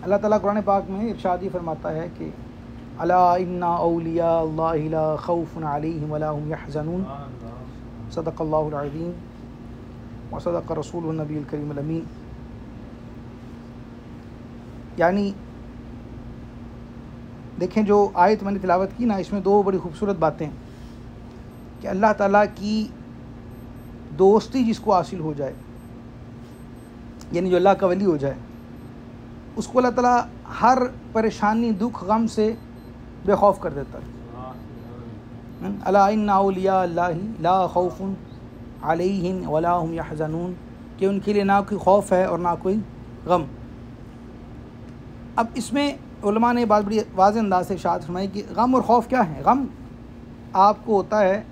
اللہ تعالیٰ قرآن پاک میں ارشاد ہی فرماتا ہے کہ الا ان اولیاء اللہ لا خوف علیہم ولا هم یحزنون، صدق اللہ العظیم وصدق رسول النبی الکریم الامین۔ یعنی دیکھیں جو آیت میں نے تلاوت کی نا، اس میں دو بڑی خوبصورت باتیں کہ اللہ تعالیٰ کی دوستی جس کو حاصل ہو جائے، یعنی جو اللہ کا ولی ہو جائے، اس کو اللہ تعالیٰ ہر پریشانی دکھ غم سے بے خوف کر دیتا ہے۔ الا ان اولیاء اللہ لا خوف علیہم ولا هم یحزنون، کہ ان کے لیے نہ کوئی خوف ہے اور نہ کوئی غم۔ اب اس میں علماء نے بات بڑی واضح انداز سے ارشاد فرمائی کہ غم اور خوف کیا ہے۔ غم آپ کو ہوتا ہے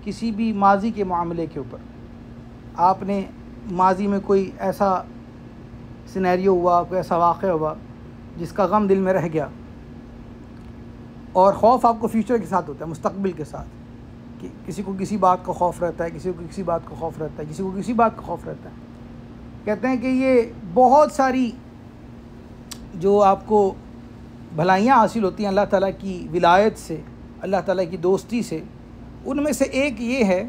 کسی بھی ماضی کے معاملے کے اوپر، آپ نے ماضی میں کوئی ایسا سینیریو ہوا، کوئی ایسا واقعہ ہوا جس کا غم دل میں رہ گیا، اور خوف آپ کو فیوچر کے ساتھ ہوتا ہے، مستقبل کے ساتھ، کہ کسی کو کسی بات کا خوف رہتا ہے، کسی کو کسی بات کا خوف رہتا ہے، کسی کو کسی بات کا خوف رہتا ہے۔ کہتے ہیں کہ یہ بہت ساری جو آپ کو بھلائیاں حاصل ہوتی ہیں اللہ تعالیٰ کی ولایت سے، اللہ تعالیٰ کی دوستی سے، ان میں سے ایک یہ ہے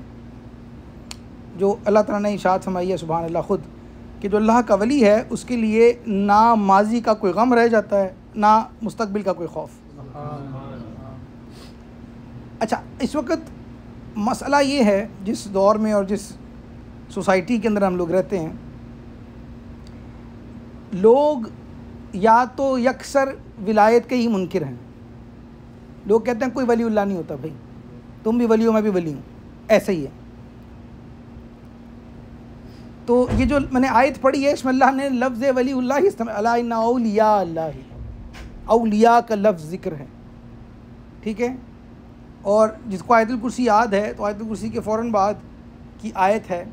جو اللہ تعالیٰ نے ارشاد فرمائی ہے سبحان اللہ خود، کہ جو اللہ کا ولی ہے اس کے لیے نہ ماضی کا کوئی غم رہ جاتا ہے، نہ مستقبل کا کوئی خوف۔ اچھا، اس وقت مسئلہ یہ ہے جس دور میں اور جس سوسائٹی کے اندر ہم لوگ رہتے ہیں، لوگ یا تو یکسر ولایت کے ہی منکر ہیں۔ لوگ کہتے ہیں کوئی ولی اللہ نہیں ہوتا، بھائی تم بھی ولی ہو میں بھی ولی ہوں، ایسا ہی ہے۔ تو یہ جو میں نے آیت پڑھی ہے اس میں اللہ نے لفظ ولی اللہ استعمال، الا ان اولیاء اللہ، اولیاء کا لفظ ذکر ہے، ٹھیک ہے۔ اور جس کو آیت الکرسی یاد ہے تو آیت الکرسی کے فوراً بعد کی آیت ہے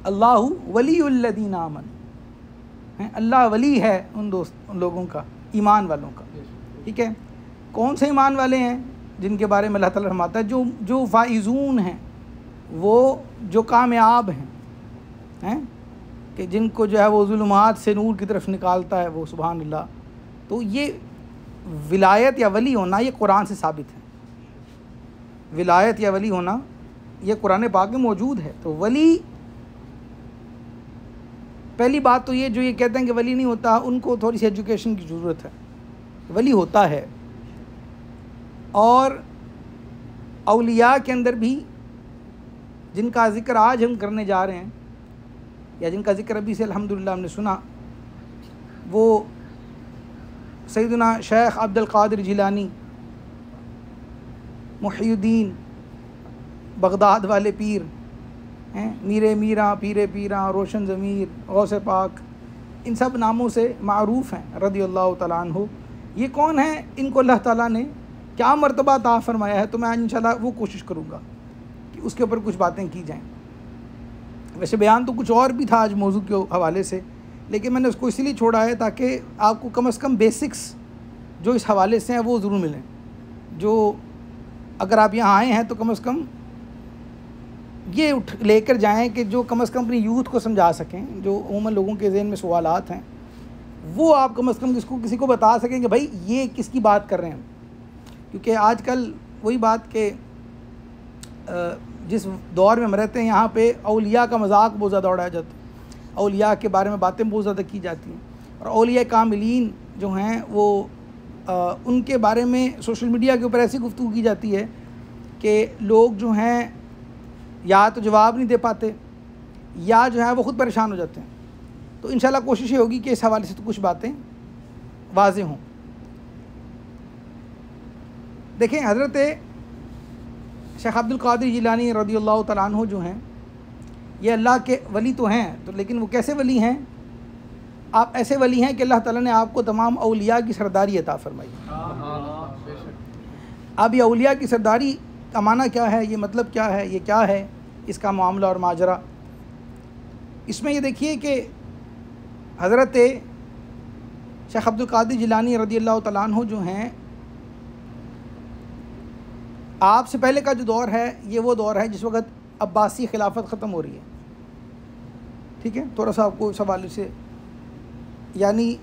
اللہ ولی الذین آمنوا، اللہ ولی ہے ان لوگوں کا، ایمان والوں کا، ٹھیک ہے۔ کون سے ایمان والے ہیں؟ جن کے بارے میں اللہ تعالیٰ فرماتا ہے جو فائزون ہیں، وہ جو کامیاب ہیں، کہ جن کو جو ہے وہ ظلمات سے نور کی طرف نکالتا ہے وہ، سبحان اللہ۔ تو یہ ولایت یا ولی ہونا یہ قرآن سے ثابت ہے، ولایت یا ولی ہونا یہ قرآن پاک میں موجود ہے۔ تو ولی، پہلی بات تو یہ جو یہ کہتے ہیں کہ ولی نہیں ہوتا، ان کو تھوڑی سی ایجوکیشن کی ضرورت ہے۔ ولی ہوتا ہے، اور اولیاء کے اندر بھی جن کا ذکر آج ہم کرنے جا رہے ہیں، یا جن کا ذکر ابھی سے الحمدللہ ہم نے سنا، وہ سیدنا شیخ عبد القادر جیلانی، محی الدین بغداد والے پیر ہیں، میرے میراں پیرے پیراں روشن ضمیر غوث پاک، ان سب ناموں سے معروف ہیں رضی اللہ تعالیٰ عنہ۔ یہ کون ہیں؟ ان کو اللہ تعالیٰ نے کیا مرتبہ عطا فرمایا ہے، تو میں انشاءاللہ وہ کوشش کروں گا کہ اس کے اوپر کچھ باتیں کی جائیں۔ ویسے بیان تو کچھ اور بھی تھا آج موضوع کے حوالے سے، لیکن میں نے اس کو اسی لیے چھوڑا ہے تاکہ آپ کو کم از کم بیسکس جو اس حوالے سے ہیں وہ ضرور ملیں، جو اگر آپ یہاں آئے ہیں تو کم از کم یہ لے کر جائیں کہ جو کم از کم اپنی یوتھ کو سمجھا سکیں، جو عموماً لوگوں کے ذہن میں سوالات ہیں وہ آپ کم از کم کسی کو بتا سکیں کہ بھائی یہ کس کی بات کر رہے ہیں۔ کیونکہ آج کل وہی بات کہ جس دور میں ہم رہتے ہیں یہاں پہ اولیاء کا مذاق بہت زیادہ اڑایا جاتا ہے، اولیاء کے بارے میں باتیں بہت زیادہ کی جاتی ہیں، اور اولیاء کاملین جو ہیں وہ ان کے بارے میں سوشل میڈیا کے اوپر ایسی گفتگو کی جاتی ہے کہ لوگ جو ہیں یا تو جواب نہیں دے پاتے، یا جو ہے وہ خود پریشان ہو جاتے ہیں۔ تو انشاءاللہ کوشش یہ ہوگی کہ اس حوالے سے تو کچھ باتیں واضح ہوں۔ دیکھیں، حضرت شیخ عبد القادر جیلانی رضی اللہ تعالیٰ عنہ جو ہیں، یہ اللہ کے ولی تو ہیں، تو لیکن وہ کیسے ولی ہیں؟ آپ ایسے ولی ہیں کہ اللہ تعالیٰ نے آپ کو تمام اولیاء کی سرداری عطا فرمائی۔ اب یہ اولیاء کی سرداری کا معنی کیا ہے، یہ مطلب کیا ہے، یہ کیا ہے اس کا معاملہ اور ماجرا؟ اس میں یہ دیکھیے کہ حضرت شیخ عبد القادر جیلانی رضی اللہ تعالیٰ عنہ جو ہیں، آپ سے پہلے کا جو دور ہے یہ وہ دور ہے جس وقت عباسی خلافت ختم ہو رہی ہے، ٹھیک ہے۔ تھوڑا سا آپ کو اس حوالے سے، یعنی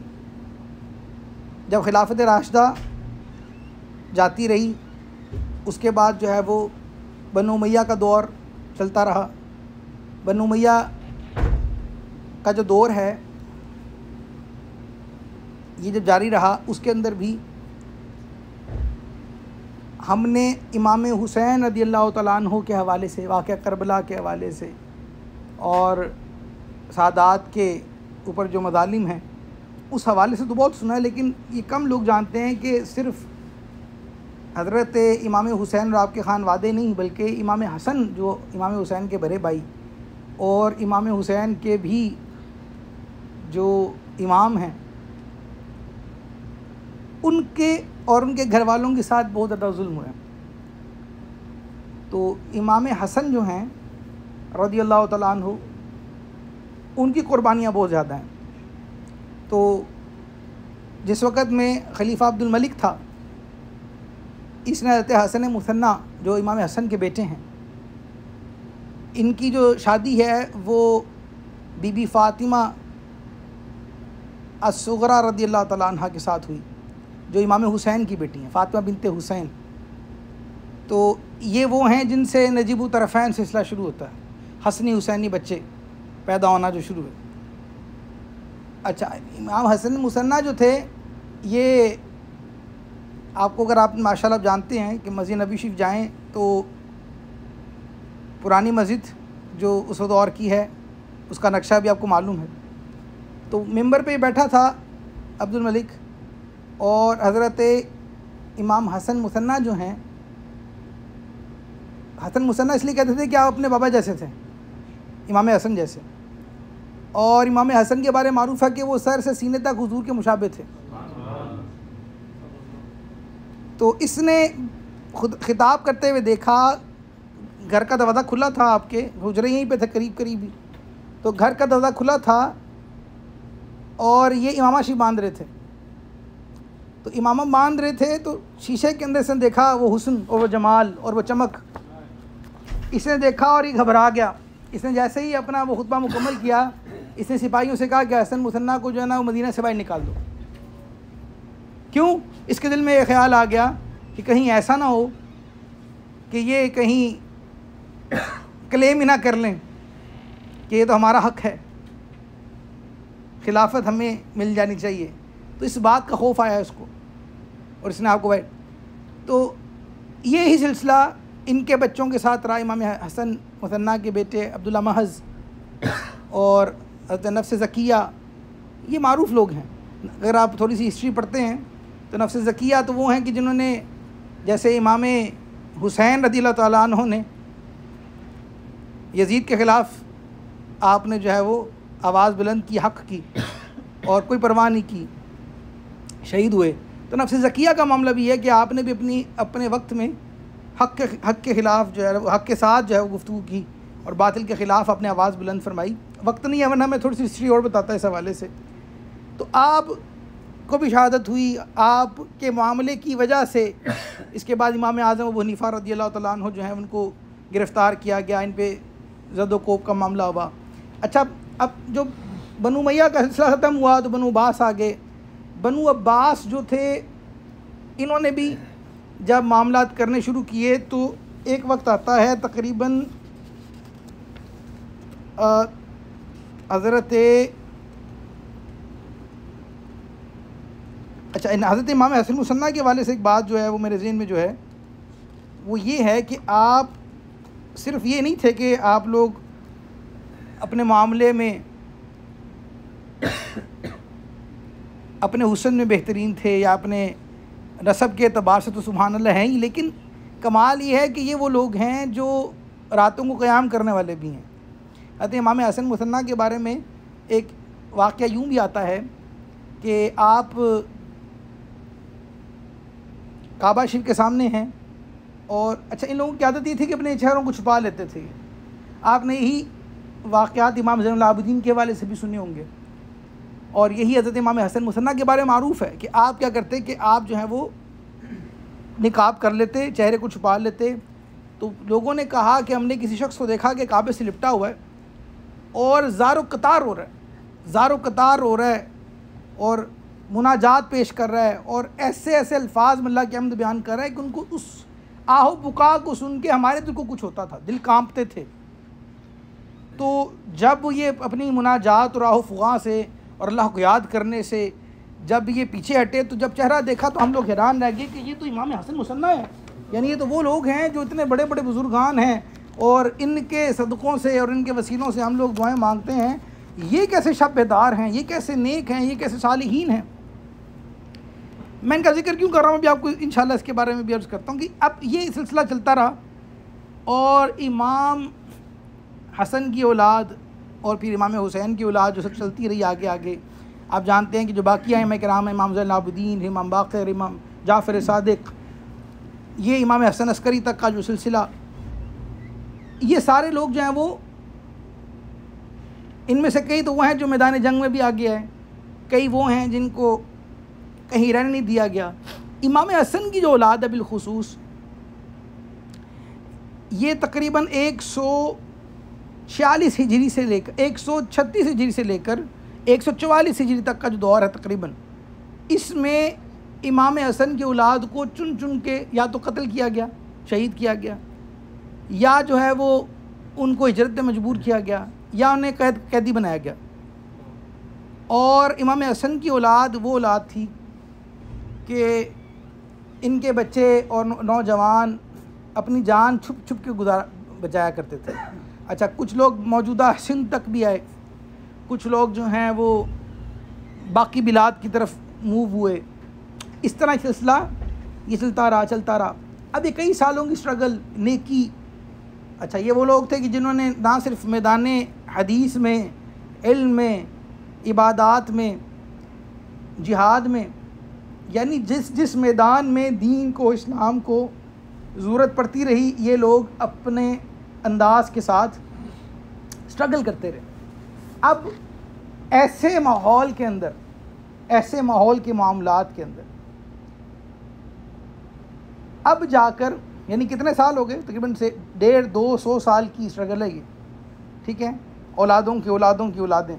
جب خلافت راشدہ جاتی رہی اس کے بعد جو ہے وہ بنو امیہ کا دور چلتا رہا. بنو امیہ کا جو دور ہے یہ جب جاری رہا اس کے اندر بھی ہم نے امام حسین رضی اللہ تعالیٰ عنہ کے حوالے سے، واقعہ کربلا کے حوالے سے اور سادات کے اوپر جو مظالم ہیں اس حوالے سے تو بہت سنا ہے، لیکن یہ کم لوگ جانتے ہیں کہ صرف حضرت امام حسین اور آپ کے خانوادے نہیں بلکہ امام حسن جو امام حسین کے بڑے بھائی اور امام حسین کے بھی جو امام ہیں ان کے اور ان کے گھر والوں کے ساتھ بہت زیادہ ظلم ہوا ہے. تو امام حسن جو ہیں رضی اللہ تعالیٰ عنہ ان کی قربانیاں بہت زیادہ ہیں. تو جس وقت میں خلیفہ عبد الملک تھا اس نے حضرت حسن مثنیٰ جو امام حسن کے بیٹے ہیں ان کی جو شادی ہے وہ بی بی فاطمہ الصغریٰ رضی اللہ تعالیٰ عنہ کے ساتھ ہوئی جو امام حسین کی بیٹی ہیں، فاطمہ بنت حسین. تو یہ وہ ہیں جن سے نجیب الطرفین سلسلہ شروع ہوتا ہے، حسنی حسینی بچے پیدا ہونا جو شروع ہے. اچھا، امام حسن مثنیٰ جو تھے یہ آپ کو اگر آپ ماشاءاللہ جانتے ہیں کہ مسجد نبی شریف جائیں تو پرانی مسجد جو اس دور کی ہے اس کا نقشہ بھی آپ کو معلوم ہے. تو ممبر پہ بیٹھا تھا عبد الملک اور حضرت امام حسن مثنیٰ جو ہیں، حسن مثنیٰ اس لیے کہتے تھے کہ آپ اپنے بابا جیسے تھے، امام حسن جیسے، اور امام حسن کے بارے میں معروف ہے کہ وہ سر سے سینے تک حضور کے مشابہ تھے. تو اس نے خود خطاب کرتے ہوئے دیکھا، گھر کا دروازہ کھلا تھا، آپ کے حجرے یہیں پہ تھے قریب ہی، تو گھر کا دروازہ کھلا تھا اور یہ امامہ شریف باندھ رہے تھے. تو امامہ باندھ رہے تھے تو شیشے کے اندر سے دیکھا وہ حسن اور وہ جمال اور وہ چمک، اس نے دیکھا اور یہ گھبرا گیا. اس نے جیسے ہی اپنا وہ خطبہ مکمل کیا اس نے سپاہیوں سے کہا کہ حسن مثنیٰ کو جو ہے نا وہ مدینہ سے باہر نکال دو. کیوں؟ اس کے دل میں یہ خیال آ گیا کہ کہیں ایسا نہ ہو کہ یہ کہیں کلیم ہی نہ کر لیں کہ یہ تو ہمارا حق ہے، خلافت ہمیں مل جانی چاہیے. تو اس بات کا خوف آیا اس کو اور اس نے آپ کو تو یہی سلسلہ ان کے بچوں کے ساتھ رہا. امام حسن مثنیٰ کے بیٹے عبداللہ محض اور حضرت نفس زکیہ یہ معروف لوگ ہیں. اگر آپ تھوڑی سی ہسٹری پڑھتے ہیں تو نفس زکیہ تو وہ ہیں کہ جنہوں نے جیسے امام حسین رضی اللہ تعالیٰ عنہ نے یزید کے خلاف آپ نے جو ہے وہ آواز بلند کی، حق کی اور کوئی پرواہ نہیں کی، شہید ہوئے. تو نفس زکیہ کا معاملہ بھی ہے کہ آپ نے بھی اپنے وقت میں حق کے خلاف جو ہے حق کے ساتھ جو ہے وہ گفتگو کی اور باطل کے خلاف اپنے آواز بلند فرمائی. وقت نہیں ہے ورنہ میں تھوڑی سی ہسٹری اور بتاتا اس حوالے سے. تو آپ کو بھی شہادت ہوئی آپ کے معاملے کی وجہ سے. اس کے بعد امام اعظم ابو حنیفہ رضی اللہ تعالیٰ عنہ جو ہیں ان کو گرفتار کیا گیا، ان پہ زد و کوب کا معاملہ ہوا. اچھا، اب جو بنو امیہ کا سلسلہ ختم ہوا تو بنو عباس آگے. بنو عباس جو تھے انہوں نے بھی جب معاملات کرنے شروع کیے تو ایک وقت آتا ہے تقریباً حضرت امام حسن مثنیٰ کے حوالے سے ایک بات جو ہے وہ میرے ذہن میں جو ہے وہ یہ ہے کہ آپ صرف یہ نہیں تھے کہ آپ لوگ اپنے معاملے میں اپنے حسن میں بہترین تھے یا اپنے نسب کے اعتبار سے تو سبحان اللہ ہیں ہی، لیکن کمال یہ ہے کہ یہ وہ لوگ ہیں جو راتوں کو قیام کرنے والے بھی ہیں. حضرت امام حسن مثنیٰ کے بارے میں ایک واقعہ یوں بھی آتا ہے کہ آپ کعبہ شریف کے سامنے ہیں اور اچھا ان لوگوں کی عادت یہ تھی کہ اپنے چہروں کو چھپا لیتے تھے. آپ نے یہی واقعات امام زین العابدین کے حوالے سے بھی سنے ہوں گے اور یہی حضرت امام حسن مثنیٰ کے بارے میں معروف ہے کہ آپ کیا کرتے کہ آپ جو ہیں وہ نقاب کر لیتے، چہرے کو چھپا لیتے. تو لوگوں نے کہا کہ ہم نے کسی شخص کو دیکھا کہ کعبے سے لپٹا ہوا ہے اور زار و قطار ہو رہا ہے اور مناجات پیش کر رہا ہے اور ایسے ایسے الفاظ میں اللہ کی حمد بیان کر رہا ہے کہ ان کو اس آہ و بکا کو سن کے ہمارے دل کو کچھ ہوتا تھا، دل کانپتے تھے۔ تو جب یہ اپنی مناجات اور آہ و فغاں سے اور اللہ کو یاد کرنے سے جب یہ پیچھے ہٹے تو جب چہرہ دیکھا تو ہم لوگ حیران رہ گئے کہ یہ تو امام حسن مصنع ہے، یعنی یہ تو وہ لوگ ہیں جو اتنے بڑے بڑے بزرگان ہیں اور ان کے صدقوں سے اور ان کے وسیلوں سے ہم لوگ دعائیں مانگتے ہیں، یہ کیسے شب بیدار ہیں، یہ کیسے نیک ہیں، یہ کیسے صالحین ہیں۔ میں ان کا ذکر کیوں کر رہا ہوں، ابھی آپ کو انشاءاللہ اس کے بارے میں بھی عرض کرتا ہوں کہ اب یہ سلسلہ چلتا رہا اور امام حسن کی اولاد اور پھر امام حسین کی اولاد جو سب چلتی رہی آگے آگے۔ آپ جانتے ہیں کہ جو باقی ائمہ کرام ہیں، امام زین العابدین، امام باقر، امام جعفر صادق، یہ امام حسن عسکری تک کا جو سلسلہ، یہ سارے لوگ جو ہیں وہ ان میں سے کئی تو وہ ہیں جو میدان جنگ میں بھی آگے ہیں، کئی وہ ہیں جن کو کہیں رہنے نہیں دیا گیا۔ امام حسن کی جو اولاد ہے بالخصوص، یہ تقریباً 146 ہجری سے لے کر 136 ہجری سے لے کر 144 ہجری تک کا جو دور ہے تقریباً، اس میں امام حسن کی اولاد کو چن چن کے یا تو قتل کیا گیا، شہید کیا گیا، یا جو ہے وہ ان کو ہجرت میں مجبور کیا گیا، یا انہیں قیدی بنایا گیا۔ اور امام حسن کی اولاد وہ اولاد تھی کہ ان کے بچے اور نوجوان اپنی جان چھپ چھپ کے بچایا کرتے تھے۔ اچھا، کچھ لوگ موجودہ سندھ تک بھی آئے، کچھ لوگ جو ہیں وہ باقی بلاد کی طرف موو ہوئے، اس طرح سلسلہ یہ چلتا رہا۔ اب یہ کئی سالوں کی سٹرگل، نیکی۔ اچھا، یہ وہ لوگ تھے کہ جنہوں نے نہ صرف میدان حدیث میں، علم میں، عبادات میں، جہاد میں، یعنی جس میدان میں دین کو، اسلام کو ضرورت پڑتی رہی، یہ لوگ اپنے انداز کے ساتھ سٹرگل کرتے رہے۔ اب ایسے ماحول کے اندر، ایسے ماحول کے معاملات کے اندر اب جا کر، یعنی کتنے سال ہو گئے، تقریباً سے 150-200 سال کی سٹرگل ہے یہ، ٹھیک ہے، اولادوں کی اولادوں کی اولادیں،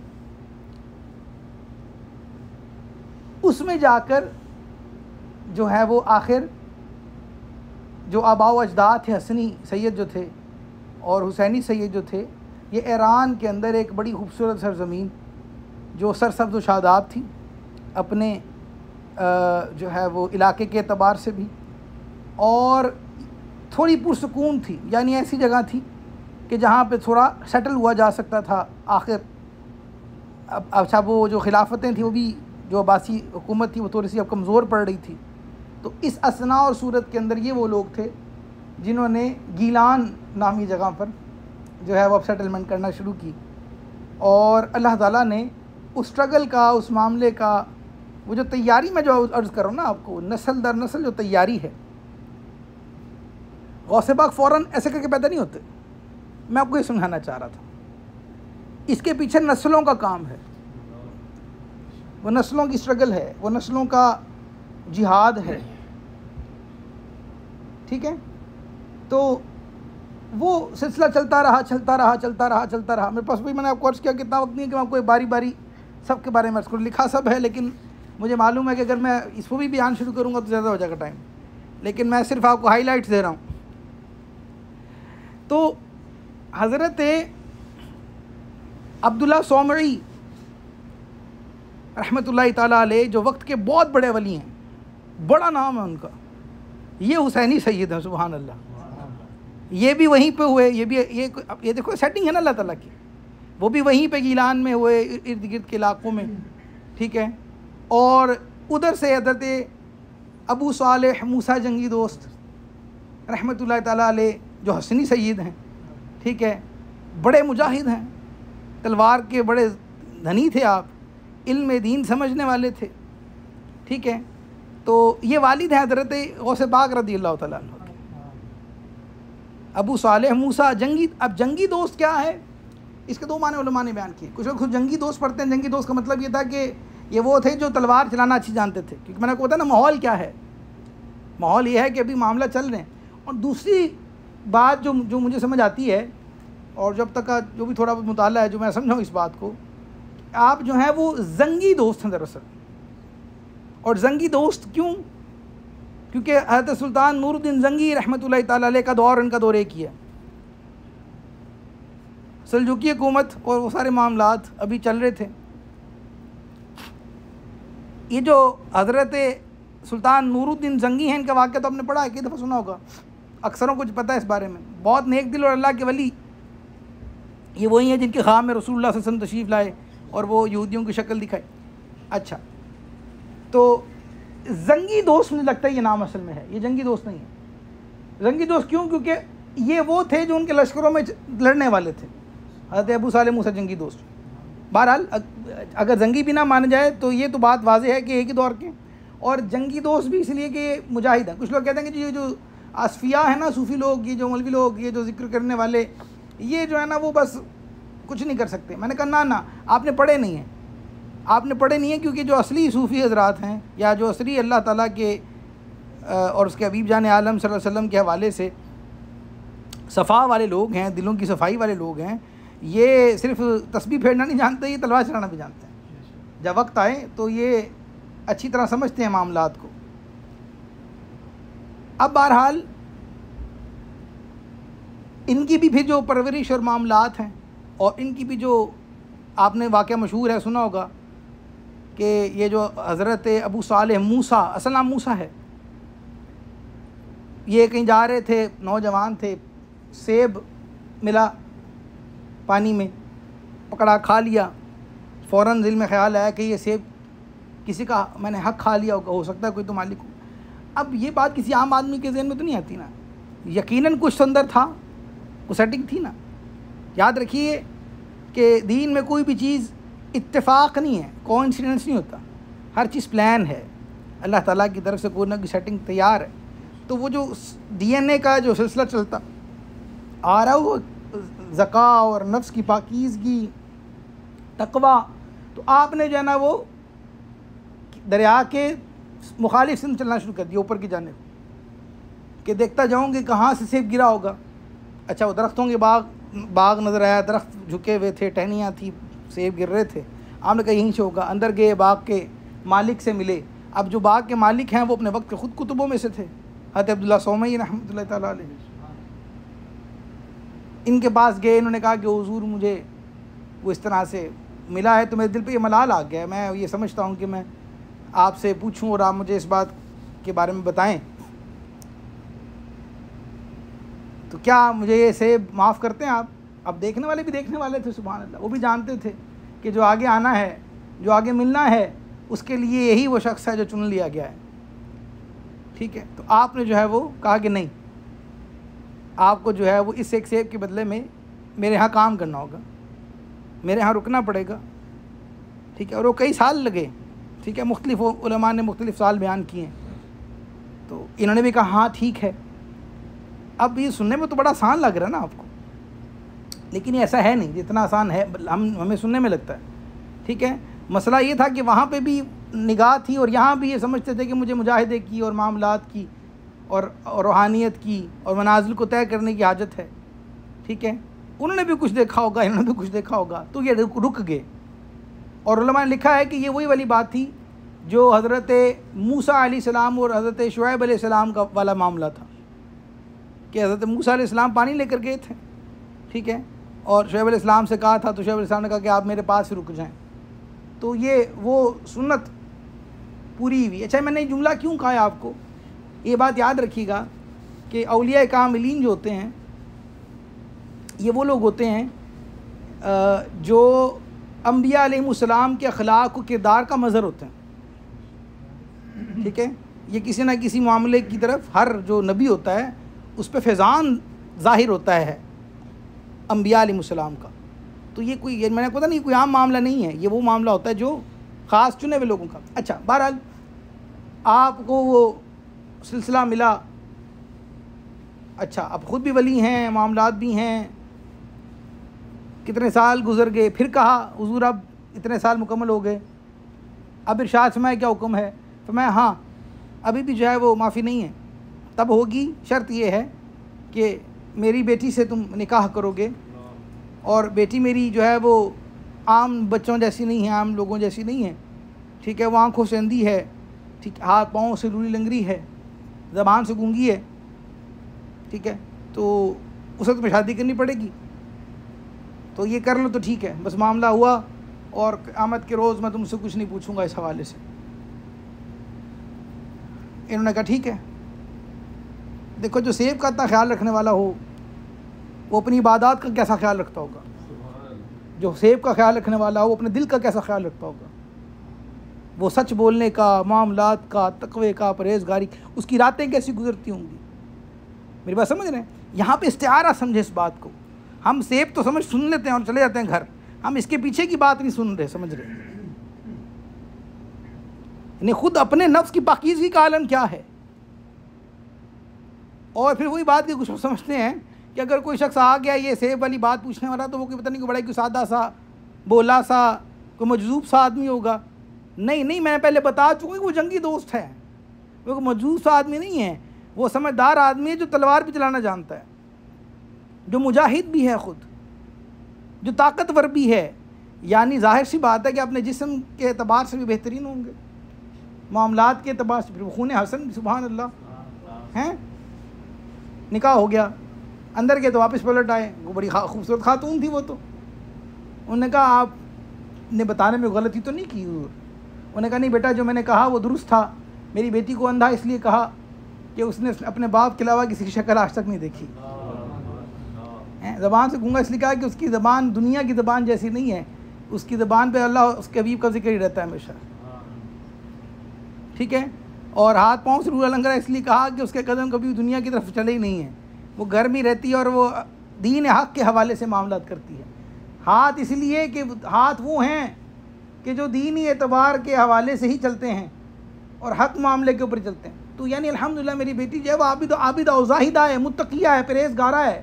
اس میں جا کر جو ہے وہ آخر جو آباء و اجداد تھے، حسنی سید جو تھے اور حسینی سید جو تھے، یہ ایران کے اندر ایک بڑی خوبصورت سرزمین جو سرسبز و شاداب تھی اپنے جو ہے وہ علاقے کے اعتبار سے بھی، اور تھوڑی پرسکون تھی، یعنی ایسی جگہ تھی کہ جہاں پہ تھوڑا سیٹل ہوا جا سکتا تھا آخر۔ اب اچھا، وہ جو خلافتیں تھیں وہ بھی، جو عباسی حکومت تھی وہ تھوڑی سی اب کمزور پڑ رہی تھی، تو اس اثنا اور صورت کے اندر یہ وہ لوگ تھے جنہوں نے گیلان نامی جگہ پر جو ہے وہ اب سیٹلمنٹ کرنا شروع کی، اور اللہ تعالیٰ نے اس سٹرگل کا، اس معاملے کا، وہ جو تیاری میں جو عرض کر رہا ہوں نا آپ کو، نسل در نسل جو تیاری ہے، غوث پاک فوراً ایسے کر کے پیدا نہیں ہوتے۔ میں آپ کو یہ سمجھانا چاہ رہا تھا، اس کے پیچھے نسلوں کا کام ہے، وہ نسلوں کی سٹرگل ہے، وہ نسلوں کا جہاد ہے، ٹھیک ہے۔ تو وہ سلسلہ چلتا رہا۔ میرے پاس بھی، میں نے آپ کو عرض کیا، کتنا وقت نہیں ہے کہ میں آپ کو باری باری سب کے بارے میں عرض کروں، لکھا سب ہے، لیکن مجھے معلوم ہے کہ اگر میں اس کو بھی بیان شروع کروں گا تو زیادہ ہو جائے گا ٹائم، لیکن میں صرف آپ کو ہائی لائٹس دے رہا ہوں۔ تو حضرت عبداللہ صومعی رحمۃ اللہ تعالیٰ علیہ، جو وقت کے بہت بڑے ولی ہیں، بڑا نام ہے ان کا، یہ حسینی سید ہیں، سبحان اللہ، یہ بھی وہیں پہ ہوئے، یہ دیکھو سیٹنگ ہے نا اللہ تعالیٰ کی، وہ بھی وہیں پہ گیلان میں ہوئے، ارد گرد کے علاقوں میں، ٹھیک ہے۔ اور ادھر سے حضرت ابو صالح موسیٰ جنگی دوست رحمۃ اللہ تعالیٰ علیہ، جو حسنی سید ہیں، ٹھیک ہے، بڑے مجاہد ہیں، تلوار کے بڑے دھنی تھے آپ، علم دین سمجھنے والے تھے، ٹھیک ہے۔ تو یہ والد ہیں حضرت غوث پاک رضی اللہ تعالیٰ عنہ کے، ابو صالح موسیٰ جنگی۔ اب جنگی دوست کیا ہے، اس کے دو معنی علماء نے بیان کیے۔ کچھ لوگ خود جنگی دوست پڑھتے ہیں، جنگی دوست کا مطلب یہ تھا کہ یہ وہ تھے جو تلوار چلانا اچھی جانتے تھے، کیونکہ میں نے کو بتایا نا ماحول کیا ہے، ماحول یہ ہے کہ ابھی معاملہ چل رہے ہیں۔ اور دوسری بات جو مجھے سمجھ آتی ہے، اور جب تک کا جو بھی تھوڑا مطالعہ ہے جو میں سمجھا ہوں اس بات کو، آپ جو ہیں وہ زنگی دوست ہیں دراصل، اور زنگی دوست کیوں؟ کیونکہ حضرت سلطان نور الدین زنگی رحمۃ اللہ تعالیٰ علیہ کا دور ان کا دور ایک ہی ہے. سلجوقی حکومت اور وہ سارے معاملات ابھی چل رہے تھے. یہ جو حضرت سلطان نور الدین زنگی ہیں، ان کا واقعہ تو آپ نے پڑھا ہے، کئی دفعہ سنا ہوگا، اکثروں کو پتہ ہے اس بارے میں. بہت نیک دل اور اللہ کے ولی. یہ وہی ہیں جن کے خواب میں رسول اللہ صلی اللہ علیہ وسلم تشریف لائے اور وہ یہودیوں کی شکل دکھائی. اچھا، تو زنگی دوست مجھے لگتا ہے یہ نام اصل میں ہے، یہ جنگی دوست نہیں ہے. زنگی دوست کیوں؟ کیونکہ یہ وہ تھے جو ان کے لشکروں میں لڑنے والے تھے. حضرت ابو صالح موسیٰ جنگی دوست. بہرحال اگر زنگی بھی نہ مانا جائے تو یہ تو بات واضح ہے کہ ایک ہی دور کے. اور جنگی دوست بھی اس لیے کہ یہ مجاہد ہیں. کچھ لوگ کہتے ہیں کہ یہ جو اصفیاء ہیں نا، صوفی لوگ، یہ جو مولوی لوگ، یہ جو ذکر کرنے والے، یہ جو ہے نا وہ بس کچھ نہیں کر سکتے. میں نے کہا نہ آپ نے پڑھے نہیں ہیں، آپ نے پڑھے نہیں ہیں، کیونکہ جو اصلی صوفی حضرات ہیں یا جو اصلی اللہ تعالیٰ کے اور اس کے حبیب جان عالم صلی اللہ علیہ وسلم کے حوالے سے صفا والے لوگ ہیں، دلوں کی صفائی والے لوگ ہیں، یہ صرف تسبیح پھیرنا نہیں جانتے، یہ تلوار چلانا بھی جانتے ہیں. جب وقت آئے تو یہ اچھی طرح سمجھتے ہیں معاملات کو. اب بہرحال ان کی بھی پھر جو پرورش اور معاملات ہیں، اور ان کی بھی جو آپ نے واقعہ مشہور ہے سنا ہوگا کہ یہ جو حضرت ابو صالح موسیٰ، اصل نام موسیٰ ہے، یہ کہیں جا رہے تھے، نوجوان تھے، سیب ملا پانی میں، پکڑا، کھا لیا. فوراً دل میں خیال آیا کہ یہ سیب کسی کا میں نے حق کھا لیا ہوگا، ہو سکتا ہے کوئی تو مالک ہو. اب یہ بات کسی عام آدمی کے ذہن میں تو نہیں آتی نا، یقیناً کچھ تو اندر تھا، کچھ سیٹنگ تھی نا. یاد رکھیے کہ دین میں کوئی بھی چیز اتفاق نہیں ہے، کوانسیڈنس نہیں ہوتا، ہر چیز پلان ہے، اللہ تعالیٰ کی طرف سے کوئی نہ کوئی سیٹنگ تیار ہے. تو وہ جو ڈی این اے کا جو سلسلہ چلتا آ رہا وہ زکا اور نفس کی پاکیزگی، تقویٰ، تو آپ نے جو ہے نا وہ دریا کے مخالف سمت چلنا شروع کر دیا، اوپر کی جانب، کہ دیکھتا جاؤں گے کہاں سے سیب گرا ہوگا. اچھا، وہ درختوں کے باغ نظر آیا، درخت جھکے ہوئے تھے، ٹہنیاں تھیں، سیب گر رہے تھے. آپ نے کہا یہیں سے ہوگا. اندر گئے، باغ کے مالک سے ملے. اب جو باغ کے مالک ہیں وہ اپنے وقت کے خود کتبوں میں سے تھے، حضرت عبداللہ سومئی رحمۃ اللہ تعالیٰ علیہ. ان کے پاس گئے، انہوں نے کہا کہ حضور مجھے وہ اس طرح سے ملا ہے تو میرے دل پہ یہ ملال آ گیا، میں یہ سمجھتا ہوں کہ میں آپ سے پوچھوں اور آپ مجھے اس بات کے بارے میں بتائیں، تو کیا مجھے یہ سیب معاف کرتے ہیں آپ؟ اب دیکھنے والے بھی دیکھنے والے تھے، سبحان اللہ، وہ بھی جانتے تھے کہ جو آگے آنا ہے، جو آگے ملنا ہے، اس کے لیے یہی وہ شخص ہے جو چن لیا گیا ہے. ٹھیک ہے، تو آپ نے جو ہے وہ کہا کہ نہیں، آپ کو جو ہے وہ اس ایک سیب کے بدلے میں میرے ہاں کام کرنا ہوگا، میرے ہاں رکنا پڑے گا. ٹھیک ہے، اور وہ کئی سال لگے. ٹھیک ہے، مختلف علماء نے مختلف سال بیان کیے ہیں. تو انہوں نے بھی کہا ہاں ٹھیک ہے. اب یہ سننے میں تو بڑا آسان لگ رہا ہے نا آپ کو، لیکن یہ ایسا ہے نہیں جتنا آسان ہے ہمیں سننے میں لگتا ہے. ٹھیک ہے، مسئلہ یہ تھا کہ وہاں پہ بھی نگاہ تھی اور یہاں بھی یہ سمجھتے تھے کہ مجھے مجاہدے کی اور معاملات کی اور روحانیت کی اور منازل کو طے کرنے کی حاجت ہے. ٹھیک ہے، انہوں نے بھی کچھ دیکھا ہوگا، انہوں نے بھی کچھ دیکھا ہوگا، تو یہ رک گئے. اور علماء نے لکھا ہے کہ یہ وہی والی بات تھی جو حضرت موسیٰ علیہ السلام اور حضرت شعیب علیہ السلام کا والا معاملہ تھا، کہ حضرت موسیٰ علیہ السلام پانی لے کر گئے تھے. ٹھیک ہے، اور شعیب علیہ السلام سے کہا تھا تو شعیب علیہ السلام نے کہا کہ آپ میرے پاس ہی رک جائیں. تو یہ وہ سنت پوری ہوئی. اچھا، میں نے یہ جملہ کیوں کہا ہے آپ کو؟ یہ بات یاد رکھیے گا کہ اولیاء کاملین جو ہوتے ہیں یہ وہ لوگ ہوتے ہیں جو انبیاء علیہ السلام کے اخلاق و کردار کا مظہر ہوتے ہیں. ٹھیک ہے، یہ کسی نہ کسی معاملے کی طرف ہر جو نبی ہوتا ہے اس پہ فیضان ظاہر ہوتا ہے انبیاء علیہ السلام کا. تو یہ کوئی، میں نے پتا نہیں، کوئی عام معاملہ نہیں ہے، یہ وہ معاملہ ہوتا ہے جو خاص چنے ہوئے لوگوں کا. اچھا، بہرحال آپ کو وہ سلسلہ ملا. اچھا، اب خود بھی ولی ہیں، معاملات بھی ہیں، کتنے سال گزر گئے، پھر کہا حضور اب اتنے سال مکمل ہو گئے، اب ارشاد فرمایا کیا حکم ہے؟ فرمایا ہاں ابھی بھی جو ہے وہ معافی نہیں ہے، تب ہوگی، شرط یہ ہے کہ میری بیٹی سے تم نکاح کرو گے، اور بیٹی میری جو ہے وہ عام بچوں جیسی نہیں ہے، عام لوگوں جیسی نہیں ہے. ٹھیک ہے، وہ آنکھوں سے اندھی ہے، ٹھیک ہے، ہاتھ پاؤں سے لولی لنگری ہے، زبان سے گونگی ہے، ٹھیک ہے، تو اسے تو شادی کرنی پڑے گی، تو یہ کر لو تو ٹھیک ہے، بس معاملہ ہوا، اور قیامت کے روز میں تم سے کچھ نہیں پوچھوں گا اس حوالے سے۔ انہوں نے کہا ٹھیک ہے۔ دیکھو جو سیب کا اتنا خیال رکھنے والا ہو وہ اپنی عبادات کا کیسا خیال رکھتا ہوگا، جو سیب کا خیال رکھنے والا ہو وہ اپنے دل کا کیسا خیال رکھتا ہوگا، وہ سچ بولنے کا، معاملات کا، تقوی کا، پرہیزگاری، اس کی راتیں کیسی گزرتی ہوں گی۔ میری بات سمجھ رہے ہیں؟ یہاں پہ استعارہ سمجھے اس بات کو، ہم سیب تو سمجھ سن لیتے ہیں اور چلے جاتے ہیں گھر، ہم اس کے پیچھے کی بات نہیں سن رہے، سمجھ رہے ہیں؟ یعنی خود اپنے نفس کی پاکیزگی کا عالم کیا ہے۔ اور پھر وہی بات کہ کچھ سمجھتے ہیں کہ اگر کوئی شخص آ گیا یہ سیب والی بات پوچھنے والا تو وہ کوئی پتہ نہیں، کوئی بڑا کوئی سادہ سا، بولا سا، کوئی مجذوب سا آدمی ہوگا۔ نہیں، میں پہلے بتا چکا کہ وہ جنگی دوست ہے، وہ کوئی مجذوب سا آدمی نہیں ہے، وہ سمجھدار آدمی ہے جو تلوار بھی چلانا جانتا ہے، جو مجاہد بھی ہے خود، جو طاقتور بھی ہے۔ یعنی ظاہر سی بات ہے کہ اپنے جسم کے اعتبار سے بھی بہترین ہوں گے، معاملات کے اعتبار سے پھر خون حسن، سبحان اللہ ہیں۔ نکاح ہو گیا، اندر کے تو واپس پلٹ آئے، وہ بڑی خوبصورت خاتون تھی وہ تو۔ انہوں نے کہا آپ نے بتانے میں غلطی تو نہیں کی حضور؟ انہوں نے کہا نہیں بیٹا، جو میں نے کہا وہ درست تھا، میری بیٹی کو اندھا اس لیے کہا کہ اس نے اپنے باپ کے علاوہ کسی کی شکل آج تک نہیں دیکھی، زبان سے گونگا اس لیے کہا کہ اس کی زبان دنیا کی زبان جیسی نہیں ہے، اس کی زبان پہ اللہ اس کے حبیب کا ذکر ہی رہتا ہے ہمیشہ، ٹھیک ہے۔ اور ہاتھ پاؤں سے لولا لنگرا اس لیے کہا کہ اس کے قدم کبھی دنیا کی طرف چلے ہی نہیں ہیں، وہ گھر میں رہتی ہے اور وہ دین حق کے حوالے سے معاملات کرتی ہے۔ ہاتھ اس لیے کہ ہاتھ وہ ہیں کہ جو دینی اعتبار کے حوالے سے ہی چلتے ہیں اور حق معاملے کے اوپر چلتے ہیں۔ تو یعنی الحمدللہ میری بیٹی جو ہے وہ عابدہ و زاہدہ ہے، متقیہ ہے، پرہیزگارہ ہے،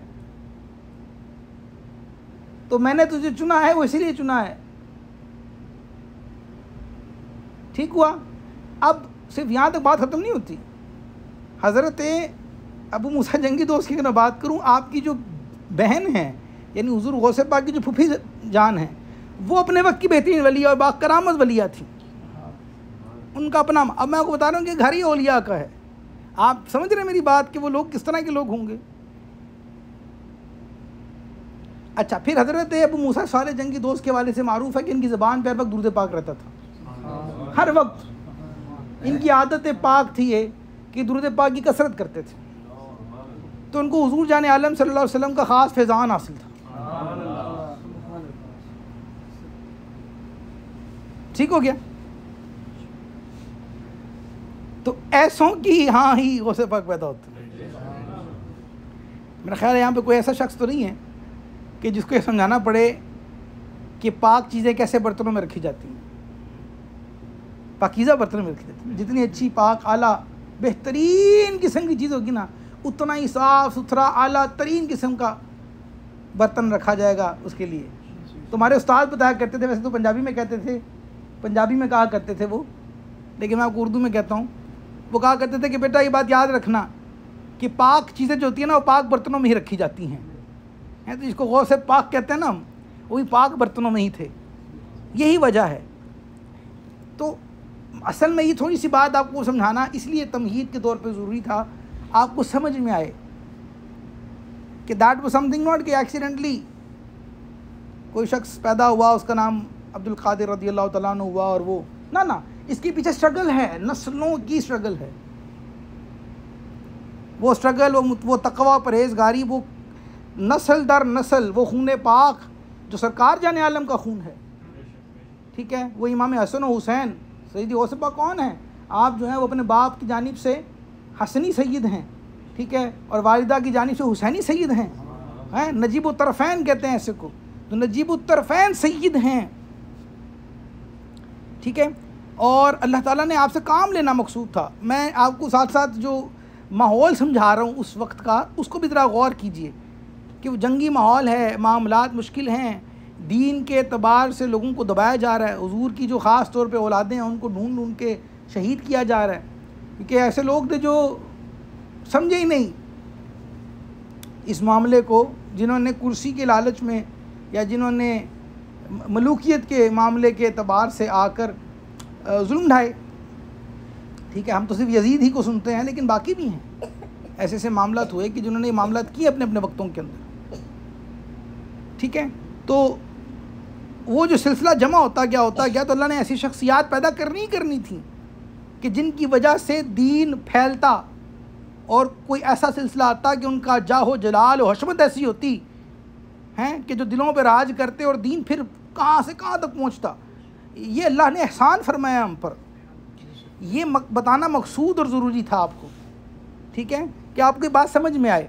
تو میں نے تجھے چنا ہے، وہ اسی لیے چنا ہے، ٹھیک ہوا۔ اب صرف یہاں تک بات ختم نہیں ہوتی۔ حضرت ابو موسیٰ جنگی دوست کی اگر میں بات کروں، آپ کی جو بہن ہیں یعنی حضور غوث پاک کی جو پھوپھی جان ہیں، وہ اپنے وقت کی بہترین ولی اور با کرامت ولیہ تھیں، ان کا اپنا۔ اب میں آپ کو بتا رہا ہوں کہ گھر ہی اولیاء کا ہے، آپ سمجھ رہے ہیں میری بات کہ وہ لوگ کس طرح کے لوگ ہوں گے۔ اچھا، پھر حضرت ابو موسیٰ صالح جنگی دوست کے حوالے سے معروف ہے کہ ان کی زبان پہ ہر وقت درود پاک رہتا تھا، ہر وقت ان کی عادت پاک تھی یہ کہ درود پاک کی کثرت کرتے تھے، تو ان کو حضور جان عالم صلی اللہ علیہ وسلم کا خاص فیضان حاصل تھا، ٹھیک ہو گیا۔ تو ایسوں کی ہاں ہی غوث پاک پیدا ہوتے ہیں۔ میرا خیال ہے یہاں پہ کوئی ایسا شخص تو نہیں ہے کہ جس کو یہ سمجھانا پڑے کہ پاک چیزیں کیسے برتنوں میں رکھی جاتی ہیں، پاکیزہ برتنوں میں رکھی جاتی ہیں۔ جتنی اچھی پاک اعلیٰ بہترین قسم کی چیز ہوگی نا، اتنا ہی صاف ستھرا اعلیٰ ترین قسم کا برتن رکھا جائے گا اس کے لیے۔ تمہارے استاد بتایا کرتے تھے، ویسے تو پنجابی میں کہتے تھے، پنجابی میں کہا کرتے تھے وہ، لیکن میں آپ کو اردو میں کہتا ہوں، وہ کہا کرتے تھے کہ بیٹا یہ بات یاد رکھنا کہ پاک چیزیں جو ہوتی ہیں نا وہ پاک برتنوں میں ہی رکھی جاتی ہیں، تو جس کو غوث پاک کہتے ہیں نا ہم، وہی پاک برتنوں میں ہی تھے، یہی وجہ ہے۔ تو اصل میں یہ تھوڑی سی بات آپ کو سمجھانا اس لیے تمہید کے طور پہ ضروری تھا، آپ کو سمجھ میں آئے کہ that was some thing not کہ ایکسیڈنٹلی کوئی شخص پیدا ہوا اس کا نام عبد القادر رضی اللہ تعالیٰ عنہ ہوا اور وہ نہ، اس کے پیچھے اسٹرگل ہے، نسلوں کی اسٹرگل ہے، وہ اسٹرگل، وہ تقوی، پرہیزگاری، وہ نسل در نسل، وہ خون پاک جو سرکار جان عالم کا خون ہے، ٹھیک ہے۔ وہ امام حسن و حسین سیدی غوث پاک کون ہیں؟ آپ جو ہیں وہ اپنے باپ کی جانب سے حسنی سید ہیں، ٹھیک ہے، اور والدہ کی جانب سے حسینی سید ہیں، نجیب الطرفین کہتے ہیں ایسے کو، تو نجیب الطرفین سید ہیں، ٹھیک ہے۔ اور اللہ تعالیٰ نے آپ سے کام لینا مقصود تھا۔ میں آپ کو ساتھ ساتھ جو ماحول سمجھا رہا ہوں اس وقت کا، اس کو بھی ذرا غور کیجئے کہ وہ جنگی ماحول ہے، معاملات مشکل ہیں، دین کے اعتبار سے لوگوں کو دبایا جا رہا ہے، حضور کی جو خاص طور پہ اولادیں ہیں ان کو ڈھونڈ ڈھونڈ کے شہید کیا جا رہا ہے، کیونکہ ایسے لوگ تھے جو سمجھے ہی نہیں اس معاملے کو، جنہوں نے کرسی کے لالچ میں یا جنہوں نے ملوکیت کے معاملے کے اعتبار سے آ کر ظلم ڈھائے۔ ٹھیک ہے، ہم تو صرف یزید ہی کو سنتے ہیں، لیکن باقی بھی ہیں ایسے ایسے معاملات ہوئے کہ جنہوں نے یہ معاملات کیے اپنے اپنے وقتوں کے اندر. ٹھیک ہے، تو وہ جو سلسلہ جمع ہوتا گیا تو اللہ نے ایسی شخصیات پیدا کرنی تھیں کہ جن کی وجہ سے دین پھیلتا اور کوئی ایسا سلسلہ آتا کہ ان کا جاہ و جلال و حشمت ایسی ہوتی ہیں کہ جو دلوں پہ راج کرتے اور دین پھر کہاں سے کہاں تک پہنچتا. یہ اللہ نے احسان فرمایا ہم پر، یہ بتانا مقصود اور ضروری تھا آپ کو. ٹھیک ہے، کہ آپ کو یہ بات سمجھ میں آئے.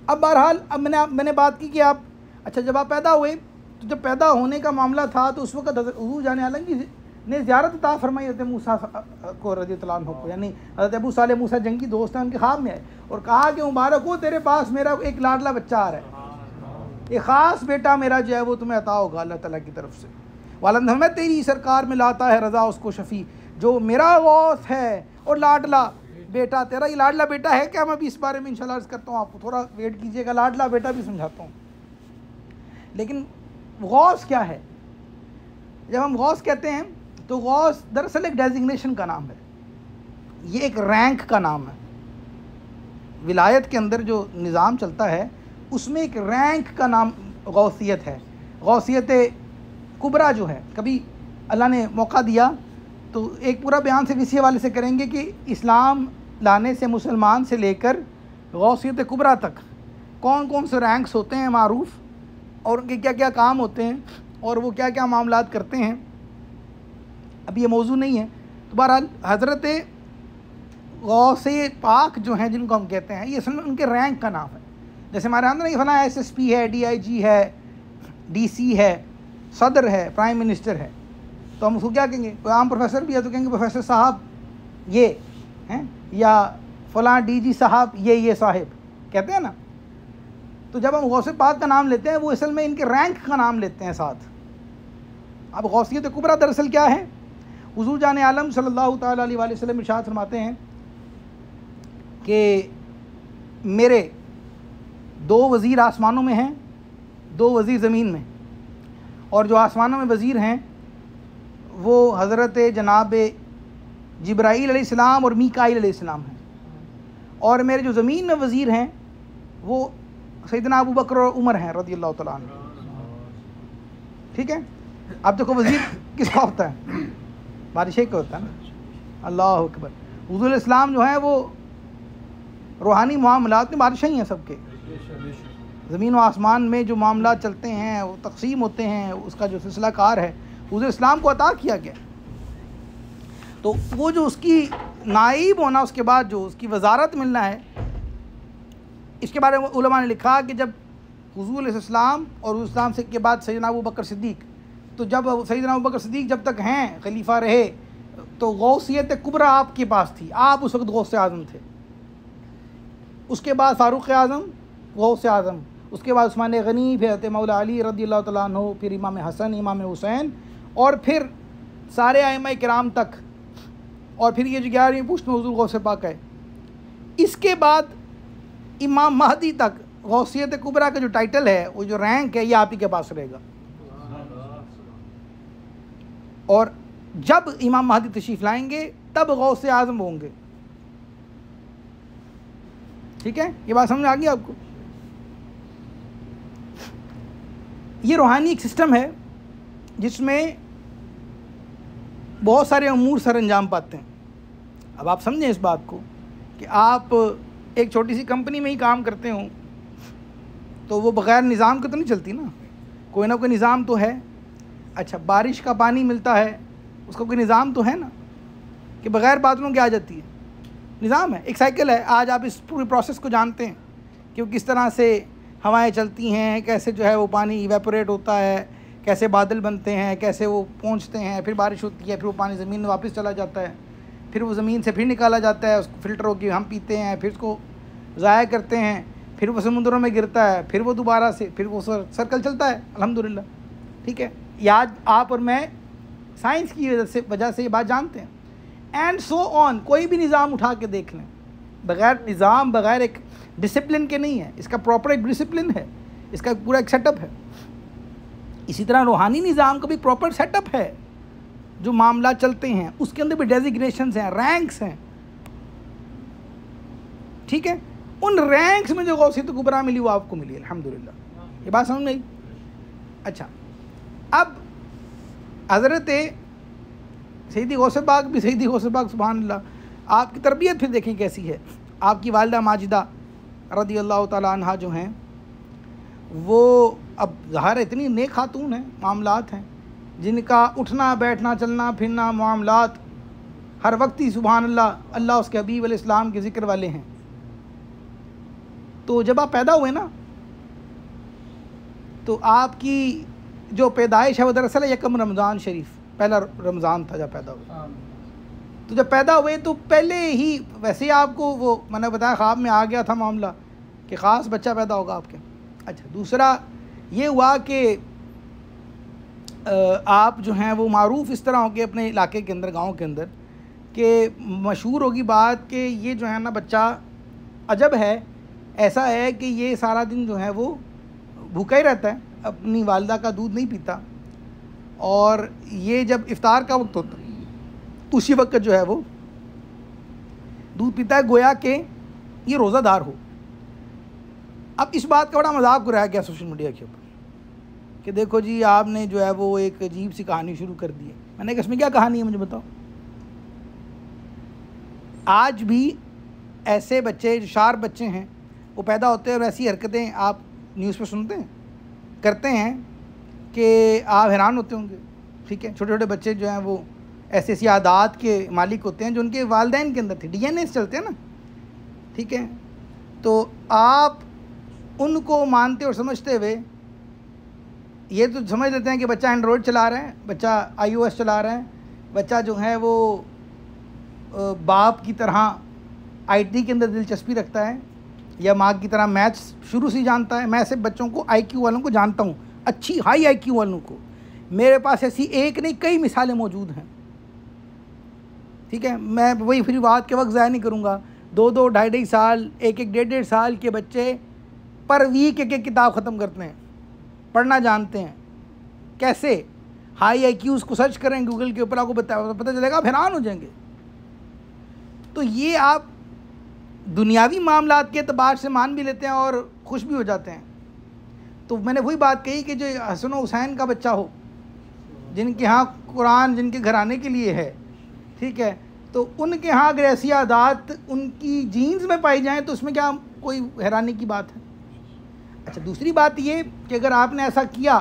اب بہرحال اب میں نے بات کی کہ آپ اچھا جب آپ پیدا ہوئے تو جب پیدا ہونے کا معاملہ تھا تو اس وقت حضور جان عالم کی نے زیارت عطا فرمائی حضرت موسیٰ کو رضی اللہ عنہ کو، یعنی حضرت ابو صالح موسیٰ جنگی دوست ہیں، ان کے خواب میں آئے اور کہا کہ مبارک ہو تیرے پاس میرا ایک لاڈلا بچہ آ رہا ہے، ایک خاص بیٹا میرا جو ہے وہ تمہیں عطا ہوگا اللہ تعالیٰ کی طرف سے. والد ہمیں تیری سرکار میں لاتا ہے رضا اس کو شفیع، جو میرا غوث ہے اور لاڈلا بیٹا تیرا. یہ لاڈلا بیٹا ہے کیا؟ میں ابھی اس بارے میں انشاءاللہ عرض کرتا ہوں، آپ کو تھوڑا ویٹ کیجئے گا، لاڈلا بیٹا بھی سمجھاتا ہوں. لیکن غوث کیا ہے؟ جب ہم غوث کہتے ہیں تو غوث دراصل ایک ڈیزگنیشن کا نام ہے، یہ ایک رینک کا نام ہے. ولایت کے اندر جو نظام چلتا ہے اس میں ایک رینک کا نام غوثیت ہے. غوثیت کبریٰ جو ہے، کبھی اللہ نے موقع دیا تو ایک پورا بیان سے اسی حوالے سے کریں گے کہ اسلام لانے سے مسلمان سے لے کر غوثیت کبریٰ تک کون کون سے رینکس ہوتے ہیں معروف، اور ان کے کیا کیا کام ہوتے ہیں اور وہ کیا کیا معاملات کرتے ہیں. اب یہ موضوع نہیں ہے. تو بہرحال حضرت غوث پاک جو ہیں جن کو ہم کہتے ہیں، یہ اصل میں ان کے رینک کا نام ہے. جیسے ہمارے اندر نہیں فلاں SSP ہے، DIG ہے، DC ہے، صدر ہے، پرائم منسٹر ہے، تو ہم اس کو کیا کہیں گے؟ کوئی عام پروفیسر بھی ہے تو کہیں گے پروفیسر صاحب یہ ہیں، یا فلاں DG صاحب یہ صاحب کہتے ہیں نا. تو جب ہم غوث پاک کا نام لیتے ہیں وہ اصل میں ان کے رینک کا نام لیتے ہیں ساتھ. اب غوثیت کبریٰ دراصل کیا ہے؟ حضور جان عالم صلی اللہ تعالیٰ علیہ وآلہ وسلم ارشاد فرماتے ہیں کہ میرے 2 وزیر آسمانوں میں ہیں، 2 وزیر زمین میں، اور جو آسمانوں میں وزیر ہیں وہ حضرت جناب جبرائیل علیہ السلام اور میکائیل علیہ السلام ہیں، اور میرے جو زمین میں وزیر ہیں وہ سیدنا ابو بکر اور عمر ہیں رضی اللہ تعالیٰ عنہ. ٹھیک ہے، اب دیکھو وزیر کس کا ہوتا ہے؟ بادشاہ کا ہوتا ہے نا. اللہ اکبر. حضور علیہ السلام جو ہیں وہ روحانی معاملات میں بادشاہ ہی ہیں سب کے. زمین و آسمان میں جو معاملات چلتے ہیں وہ تقسیم ہوتے ہیں، اس کا جو سلسلہ کار ہے حضور اسلام کو عطا کیا گیا. تو وہ جو اس کی نائب ہونا، اس کے بعد جو اس کی وزارت ملنا ہے، اس کے بارے میں علماء نے لکھا کہ جب حضور علیہ السلام اور حضور السلام سے کے بعد سیدنا ابو بکر صدیق، تو جب سیدنا ابو بکر صدیق جب تک ہیں خلیفہ رہے تو غوثیت کبریٰ آپ کے پاس تھی، آپ اس وقت غوث اعظم تھے. اس کے بعد فاروق اعظم غوث اعظم، اس کے بعد عثمان غنی، پھر حضرت مولا علی رضی اللہ تعالیٰ عنہ، پھر امام حسن، امام حسین، اور پھر سارے ائمہ کرام تک، اور پھر یہ جو 11ویں پشت میں حضور غوث پاک ہے. اس کے بعد امام مہدی تک غوثیت کبریٰ کا جو ٹائٹل ہے، وہ جو رینک ہے، یہ آپ ہی کے پاس رہے گا. اور جب امام مہدی تشریف لائیں گے تب غوث اعظم ہوں گے. ٹھیک ہے، یہ بات سمجھ آ گئی آپ کو؟ یہ روحانی ایک سسٹم ہے جس میں بہت سارے امور سر انجام پاتے ہیں. اب آپ سمجھیں اس بات کو کہ آپ ایک چھوٹی سی کمپنی میں ہی کام کرتے ہوں تو وہ بغیر نظام کے تو نہیں چلتی نا، کوئی نہ کوئی نظام تو ہے. اچھا، بارش کا پانی ملتا ہے، اس کا کوئی نظام تو ہے نا، کہ بغیر بادلوں کے آ جاتی ہے. نظام ہے، ایک سائیکل ہے. آج آپ اس پورے پروسیس کو جانتے ہیں کہ وہ کس طرح سے ہوائیں چلتی ہیں، کیسے جو ہے وہ پانی ایویپوریٹ ہوتا ہے، کیسے بادل بنتے ہیں، کیسے وہ پہنچتے ہیں، پھر بارش ہوتی ہے، پھر وہ پانی زمین میں واپس چلا جاتا ہے، پھر وہ زمین سے پھر نکالا جاتا ہے، اس کو فلٹر ہو کے ہم پیتے ہیں، پھر اس کو ضائع کرتے ہیں، پھر وہ سمندروں میں گرتا ہے، پھر وہ دوبارہ سے پھر وہ سرکل چلتا ہے الحمدللہ. ٹھیک ہے، یہ آج آپ اور میں سائنس کی وجہ سے یہ بات جانتے ہیں. اینڈ سو آن. کوئی بھی نظام اٹھا کے دیکھ لیں، بغیر نظام، بغیر ایک ڈسپلن کے نہیں ہے. اس کا پراپر ایک ڈسپلن ہے، اس کا پورا ایک سیٹ اپ ہے. اسی طرح روحانی نظام کا بھی پراپر سیٹ اپ ہے. جو معاملات چلتے ہیں اس کے اندر بھی ڈیزگنیشنز ہیں، رینکس ہیں، ٹھیک ہے، ان رینکس میں جو غوثیت کبریٰ ملی وہ آپ کو ملی الحمدللہ. یہ بات سمجھ میں آئی؟ اچھا، اب حضرت سیدی غوث پاک بھی سیدی غوث پاک سبحان اللہ، آپ کی تربیت پھر دیکھیں کیسی ہے. آپ کی والدہ ماجدہ رضی اللہ تعالیٰ عنہ جو ہیں وہ اب ظاہر اتنی نیک خاتون ہیں، معاملات ہیں جن کا اٹھنا بیٹھنا چلنا پھرنا معاملات ہر وقت ہی سبحان اللہ، اللہ اس کے حبیب علیہ السلام کے ذکر والے ہیں. تو جب آپ پیدا ہوئے نا تو آپ کی جو پیدائش ہے وہ دراصل یکم رمضان شریف، پہلا رمضان تھا جب پیدا ہوئے. تو جب پیدا ہوئے تو پہلے ہی ویسے ہی آپ کو وہ میں نے بتایا خواب میں آ گیا تھا معاملہ کہ خاص بچہ پیدا ہوگا آپ کے. اچھا، دوسرا یہ ہوا کہ آپ جو ہیں وہ معروف اس طرح ہوں گے اپنے علاقے کے اندر، گاؤں کے اندر، کہ مشہور ہوگی بات کہ یہ جو ہے نا بچہ عجب ہے، ایسا ہے کہ یہ سارا دن جو ہے وہ بھوکا ہی رہتا ہے، اپنی والدہ کا دودھ نہیں پیتا، اور یہ جب افطار کا وقت ہوتا ہے اسی وقت جو ہے وہ دودھ پیتا ہے، گویا کہ یہ روزہ دار ہو. اب اس بات کا بڑا مذاق اڑایا گیا سوشل میڈیا کے اوپر کہ دیکھو جی آپ نے جو ہے وہ ایک عجیب سی کہانی شروع کر دی ہے. میں نے کہا اس میں کیا کہانی ہے مجھے بتاؤ. آج بھی ایسے بچے جو شارپ بچے ہیں وہ پیدا ہوتے ہیں اور ایسی حرکتیں آپ نیوز پہ سنتے ہیں کرتے ہیں کہ آپ حیران ہوتے ہوں گے. ٹھیک ہے، چھوٹے چھوٹے بچے جو ہیں وہ ایسی ایسی عادات کے مالک ہوتے ہیں جو ان کے والدین کے اندر تھے، ڈی این اے سے چلتے ہیں نا. ٹھیک ہے، تو آپ ان کو مانتے اور سمجھتے ہوئے یہ تو سمجھ لیتے ہیں کہ بچہ اینڈرائڈ چلا رہا ہے، بچہ آئی او ایس چلا رہا ہے، بچہ جو ہے وہ باپ کی طرح آئی ٹی کے اندر دلچسپی رکھتا ہے یا ماں کی طرح میتھس شروع سے ہی جانتا ہے. میں ایسے بچوں کو آئی کیو والوں کو جانتا ہوں، اچھی ہائی آئی کیو والوں کو. میرے پاس ایسی ایک نہیں کئی مثالیں موجود ہیں. ٹھیک ہے، میں وہی پھر بات کے وقت ضائع نہیں کروں گا. 2 2.5 سال 1 1 1.5 سال کے بچے پر ویک ایک کتاب ختم کرتے ہیں، پڑھنا جانتے ہیں. کیسے؟ ہائی آئی کیوز کو سرچ کریں گوگل کے اوپر، آپ کو پتہ چلے گا، آپ حیران ہو جائیں گے. تو یہ آپ دنیاوی معاملات کے اعتبار سے مان بھی لیتے ہیں اور خوش بھی ہو جاتے ہیں. تو میں نے وہی بات کہی کہ جو حسن و حسین کا بچہ ہو، جن کے ہاں قرآن جن کے گھرانے کے لیے ہے، ٹھیک ہے، تو ان کے ہاں اگر ایسی عادات ان کی جینز میں پائی جائیں تو اس میں کیا کوئی حیرانی کی بات ہے. اچھا، دوسری بات یہ کہ اگر آپ نے ایسا کیا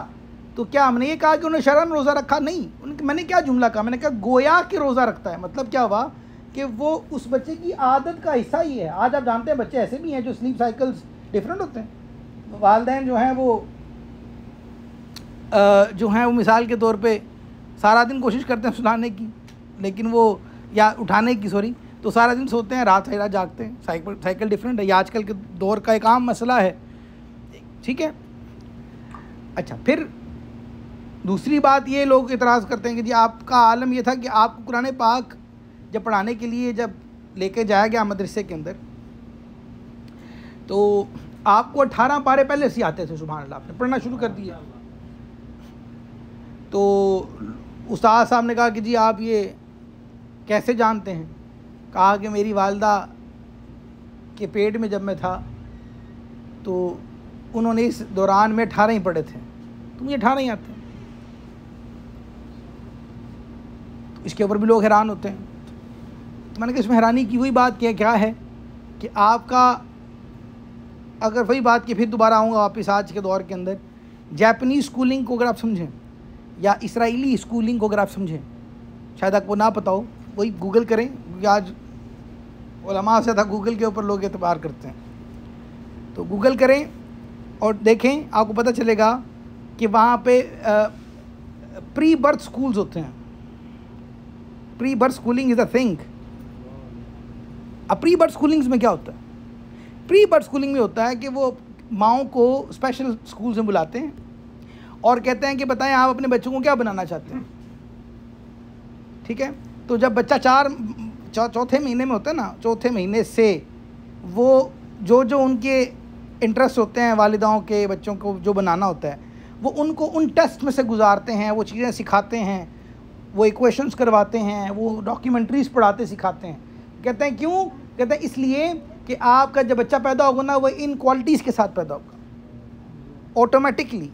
تو کیا ہم نے یہ کہا کہ انہوں نے شرعاً روزہ رکھا؟ نہیں. میں نے کیا جملہ کہا؟ میں نے کہا گویا کہ روزہ رکھتا ہے. مطلب کیا ہوا کہ وہ اس بچے کی عادت کا حصہ ہی ہے. آج آپ جانتے ہیں بچے ایسے بھی ہیں جو سلیپ سائیکلز ڈیفرنٹ ہوتے ہیں. والدین جو ہیں وہ مثال کے طور پہ سارا دن کوشش کرتے ہیں سلانے کی، لیکن وہ یا اٹھانے کی تو سارا دن سوتے ہیں، رات رات جاگتے ہیں. سائیکل ڈیفرنٹ ہے، یہ آج کل کے دور کا ایک عام مسئلہ ہے. ٹھیک ہے. اچھا، پھر دوسری بات یہ لوگ اعتراض کرتے ہیں کہ جی آپ کا عالم یہ تھا کہ آپ کو قرآن پاک جب پڑھانے کے لیے جب لے کے جایا گیا مدرسے کے اندر تو آپ کو 18 پارے پہلے سے آتے تھے. سبحان اللہ، آپ نے پڑھنا شروع کر دیا. تو استاد صاحب نے کہا کہ جی آپ یہ کیسے جانتے ہیں؟ کہا کہ میری والدہ کے پیٹ میں جب میں تھا تو انہوں نے اس دوران میں 18 ہی پڑھے تھے، تم یہ 18 ہی آتے ہیں. اس کے اوپر بھی لوگ حیران ہوتے ہیں. تو میں نے کہا اس میں حیرانی کی وہی بات کیا ہے کہ آپ کا اگر وہی بات کہ پھر دوبارہ آؤں گا واپس آج کے دور کے اندر، جاپنیز اسکولنگ کو اگر آپ سمجھیں یا اسرائیلی اسکولنگ کو اگر آپ سمجھیں، شاید آپ کو نہ پتہ ہو، وہی گوگل کریں، آج علماء سے تھا گوگل کے اوپر لوگ اعتبار کرتے ہیں. تو گوگل کریں اور دیکھیں، آپ کو پتہ چلے گا کہ وہاں پہ پری برتھ سکولز ہوتے ہیں. Pre birth schooling is a thing. اب پری برتھ سکولنگز میں کیا ہوتا ہے؟ پری برتھ سکولنگ میں ہوتا ہے کہ وہ ماؤں کو اسپیشل سکولز میں بلاتے ہیں اور کہتے ہیں کہ بتائیں آپ اپنے بچوں کو کیا بنانا چاہتے ہیں. ٹھیک ہے، تو جب بچہ چوتھے مہینے میں ہوتا ہے نا، چوتھے مہینے سے وہ جو ان کے انٹرسٹ ہوتے ہیں والداؤں کے بچوں کو جو بنانا ہوتا ہے وہ ان کو ان ٹیسٹ میں سے گزارتے ہیں، وہ چیزیں سکھاتے ہیں، وہ ایکویشنز کرواتے ہیں، وہ ڈاکیومنٹریز پڑھاتے سکھاتے ہیں. کہتے ہیں کیوں؟ کہتے ہیں اس لیے کہ آپ کا جب بچہ پیدا ہوگا نا وہ ان کوالٹیز کے ساتھ پیدا ہوگا آٹومیٹکلی،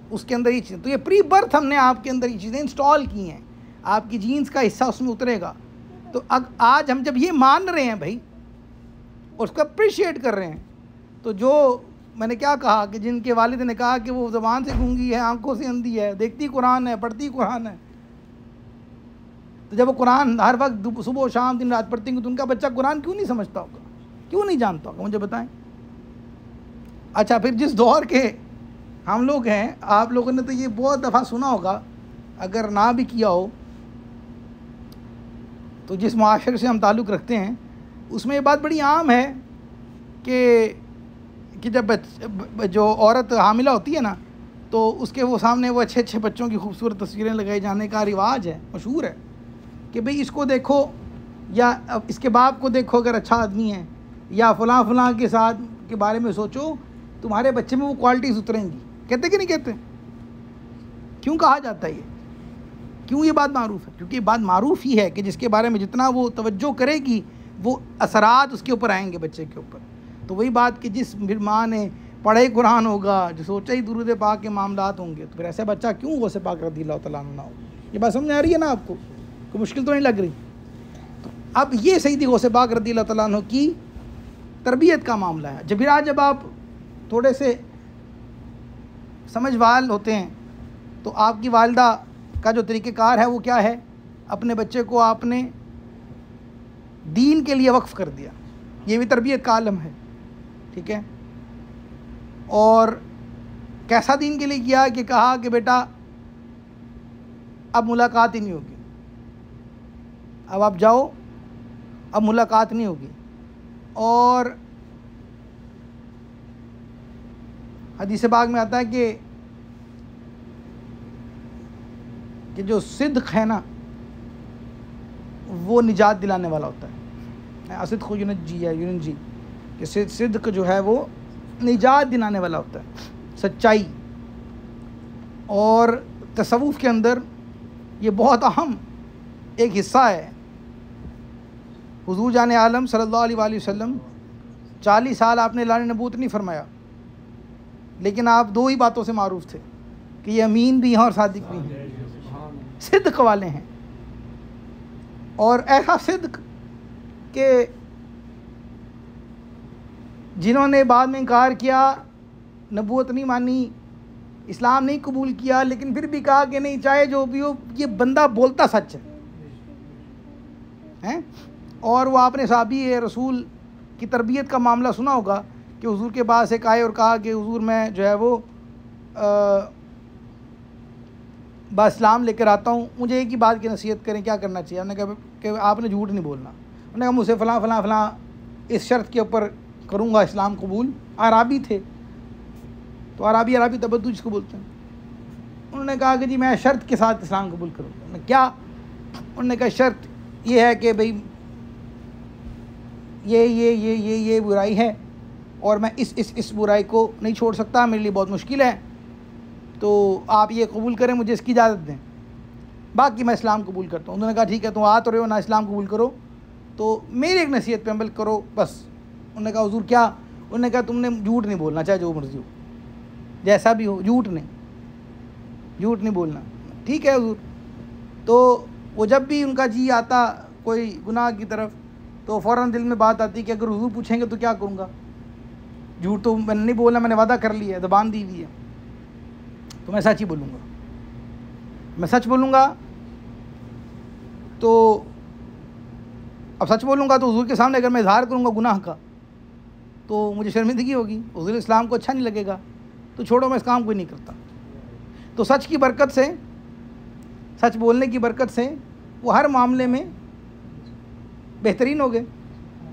اس کے اندر یہ چیزیں. تو یہ پری برتھ ہم نے آپ کے اندر یہ چیزیں انسٹال کی ہیں، آپ کی جینز کا حصہ اس میں اترے گا. تو آج ہم جب یہ مان رہے ہیں بھائی اور اس کو اپریشیٹ کر رہے ہیں، تو جو میں نے کیا کہا کہ جن کے والد نے کہا کہ وہ زبان سے گونگی ہے، آنکھوں سے اندھی ہے، دیکھتی قرآن ہے، پڑھتی قرآن ہے، تو جب وہ قرآن ہر وقت صبح و شام دن رات پڑھتی ہیں تو ان کا بچہ قرآن کیوں نہیں سمجھتا ہوگا، کیوں نہیں جانتا ہوگا، مجھے بتائیں. اچھا پھر جس دور کے ہم لوگ ہیں، آپ لوگوں نے تو یہ بہت دفعہ سنا ہوگا، اگر نہ بھی کیا ہو تو جس معاشرے سے ہم تعلق رکھتے ہیں اس میں یہ بات بڑی عام ہے کہ جب جو عورت حاملہ ہوتی ہے نا تو اس کے وہ سامنے وہ اچھے اچھے بچوں کی خوبصورت تصویریں لگائے جانے کا رواج ہے، مشہور ہے کہ بھئی اس کو دیکھو یا اس کے باپ کو دیکھو اگر اچھا آدمی ہے، یا فلاں فلاں کے ساتھ کے بارے میں سوچو تمہارے بچے میں وہ کوالٹیز اتریں گی. کہتے کہ نہیں کہتے؟ کیوں کہا جاتا ہے یہ؟ کیوں یہ بات معروف ہے؟ کیونکہ یہ بات معروف ہی ہے کہ جس کے بارے میں جتنا وہ توجہ کرے گی وہ اثرات اس کے اوپر آئیں گے بچے کے اوپر. تو وہی بات کہ جس پھر ماں نے پڑھے قرآن ہوگا، جو سوچا ہی درود پاک کے معاملات ہوں گے، تو پھر ایسا بچہ کیوں غوث پاک رضی اللہ تعالیٰ عنہ نہ ہو. یہ بات سمجھ آ رہی ہے نا آپ کو؟ کوئی مشکل تو نہیں لگ رہی؟ تو اب یہ سیدی غوث پاک رضی اللہ تعالیٰ عنہ کی تربیت کا معاملہ ہے. جب آپ تھوڑے سے سمجھ وال ہوتے ہیں تو آپ کی والدہ کا جو طریقہ کار ہے وہ کیا ہے؟ اپنے بچے کو آپ نے دین کے لیے وقف کر دیا، یہ بھی تربیت کا عالم ہے. ٹھیک ہے، اور کیسا دین کے لیے کیا کہ کہا کہ بیٹا اب ملاقات ہی نہیں ہوگی، اب آپ جاؤ، اب ملاقات نہیں ہوگی. اور حدیث پاک میں آتا ہے کہ جو صدق ہے نا وہ نجات دلانے والا ہوتا ہے. اصدق یونجی کہ صدق جو ہے وہ نجات دلانے والا ہوتا ہے، سچائی. اور تصوف کے اندر یہ بہت اہم ایک حصہ ہے. حضور جان عالم صلی اللہ علیہ وآلہ وسلم 40 سال آپ نے اعلان نبوت نہیں فرمایا، لیکن آپ 2 ہی باتوں سے معروف تھے کہ یہ امین بھی ہیں اور صادق بھی ہیں، صدق والے ہیں. اور ایسا صدق کہ جنہوں نے بعد میں انکار کیا، نبوت نہیں مانی، اسلام نہیں قبول کیا، لیکن پھر بھی کہا کہ نہیں چاہے جو بھی ہو یہ بندہ بولتا سچ ہے. اور وہ آپ نے صحابی رسول کی تربیت کا معاملہ سنا ہوگا کہ حضور کے پاس ایک آئے اور کہا کہ حضور میں جو ہے وہ با اسلام لے کر آتا ہوں، مجھے ایک ہی بات کی نصیحت کریں، کیا کرنا چاہیے؟ انہوں نے کہا کہ آپ نے جھوٹ نہیں بولنا. انہوں نے کہا مجھ سے فلاں فلاں فلاں اس شرط کے اوپر کروں گا اسلام قبول. عرابی تھے تو عرابی تبدو جس کو بولتے ہیں. انہوں نے کہا کہ جی میں شرط کے ساتھ اسلام قبول کروں گا. انہوں نے کیا؟ انہوں نے کہا شرط یہ ہے کہ بھئی یہ برائی ہے اور میں اس برائی کو نہیں چھوڑ سکتا، میرے لیے بہت مشکل ہے، تو آپ یہ قبول کریں، مجھے اس کی اجازت دیں، باقی میں اسلام قبول کرتا ہوں. انہوں نے کہا ٹھیک ہے، تم آ تو رہے ہو نا، اسلام قبول کرو تو میری ایک نصیحت پہ عمل کرو بس. انہوں نے کہا حضور کیا؟ انہوں نے کہا تم نے جھوٹ نہیں بولنا، چاہے جو مرضی ہو، جیسا بھی ہو، جھوٹ نہیں بولنا. ٹھیک ہے حضور. تو وہ جب بھی ان کا جی آتا کوئی گناہ کی طرف تو فوراً دل میں بات آتی کہ اگر حضور پوچھیں گے تو کیا کروں گا، جھوٹ تو میں نے نہیں بولنا، میں نے وعدہ کر لیا ہے، زبان دی ہوئی ہے، تو میں سچ ہی بولوں گا. میں سچ بولوں گا تو اب سچ بولوں گا تو حضور کے سامنے اگر میں اظہار کروں گا گناہ کا تو مجھے شرمندگی ہوگی، حضور اسلام کو اچھا نہیں لگے گا، تو چھوڑو میں اس کام کو نہیں کرتا. تو سچ کی برکت سے، سچ بولنے کی برکت سے وہ ہر معاملے میں بہترین ہو گئے.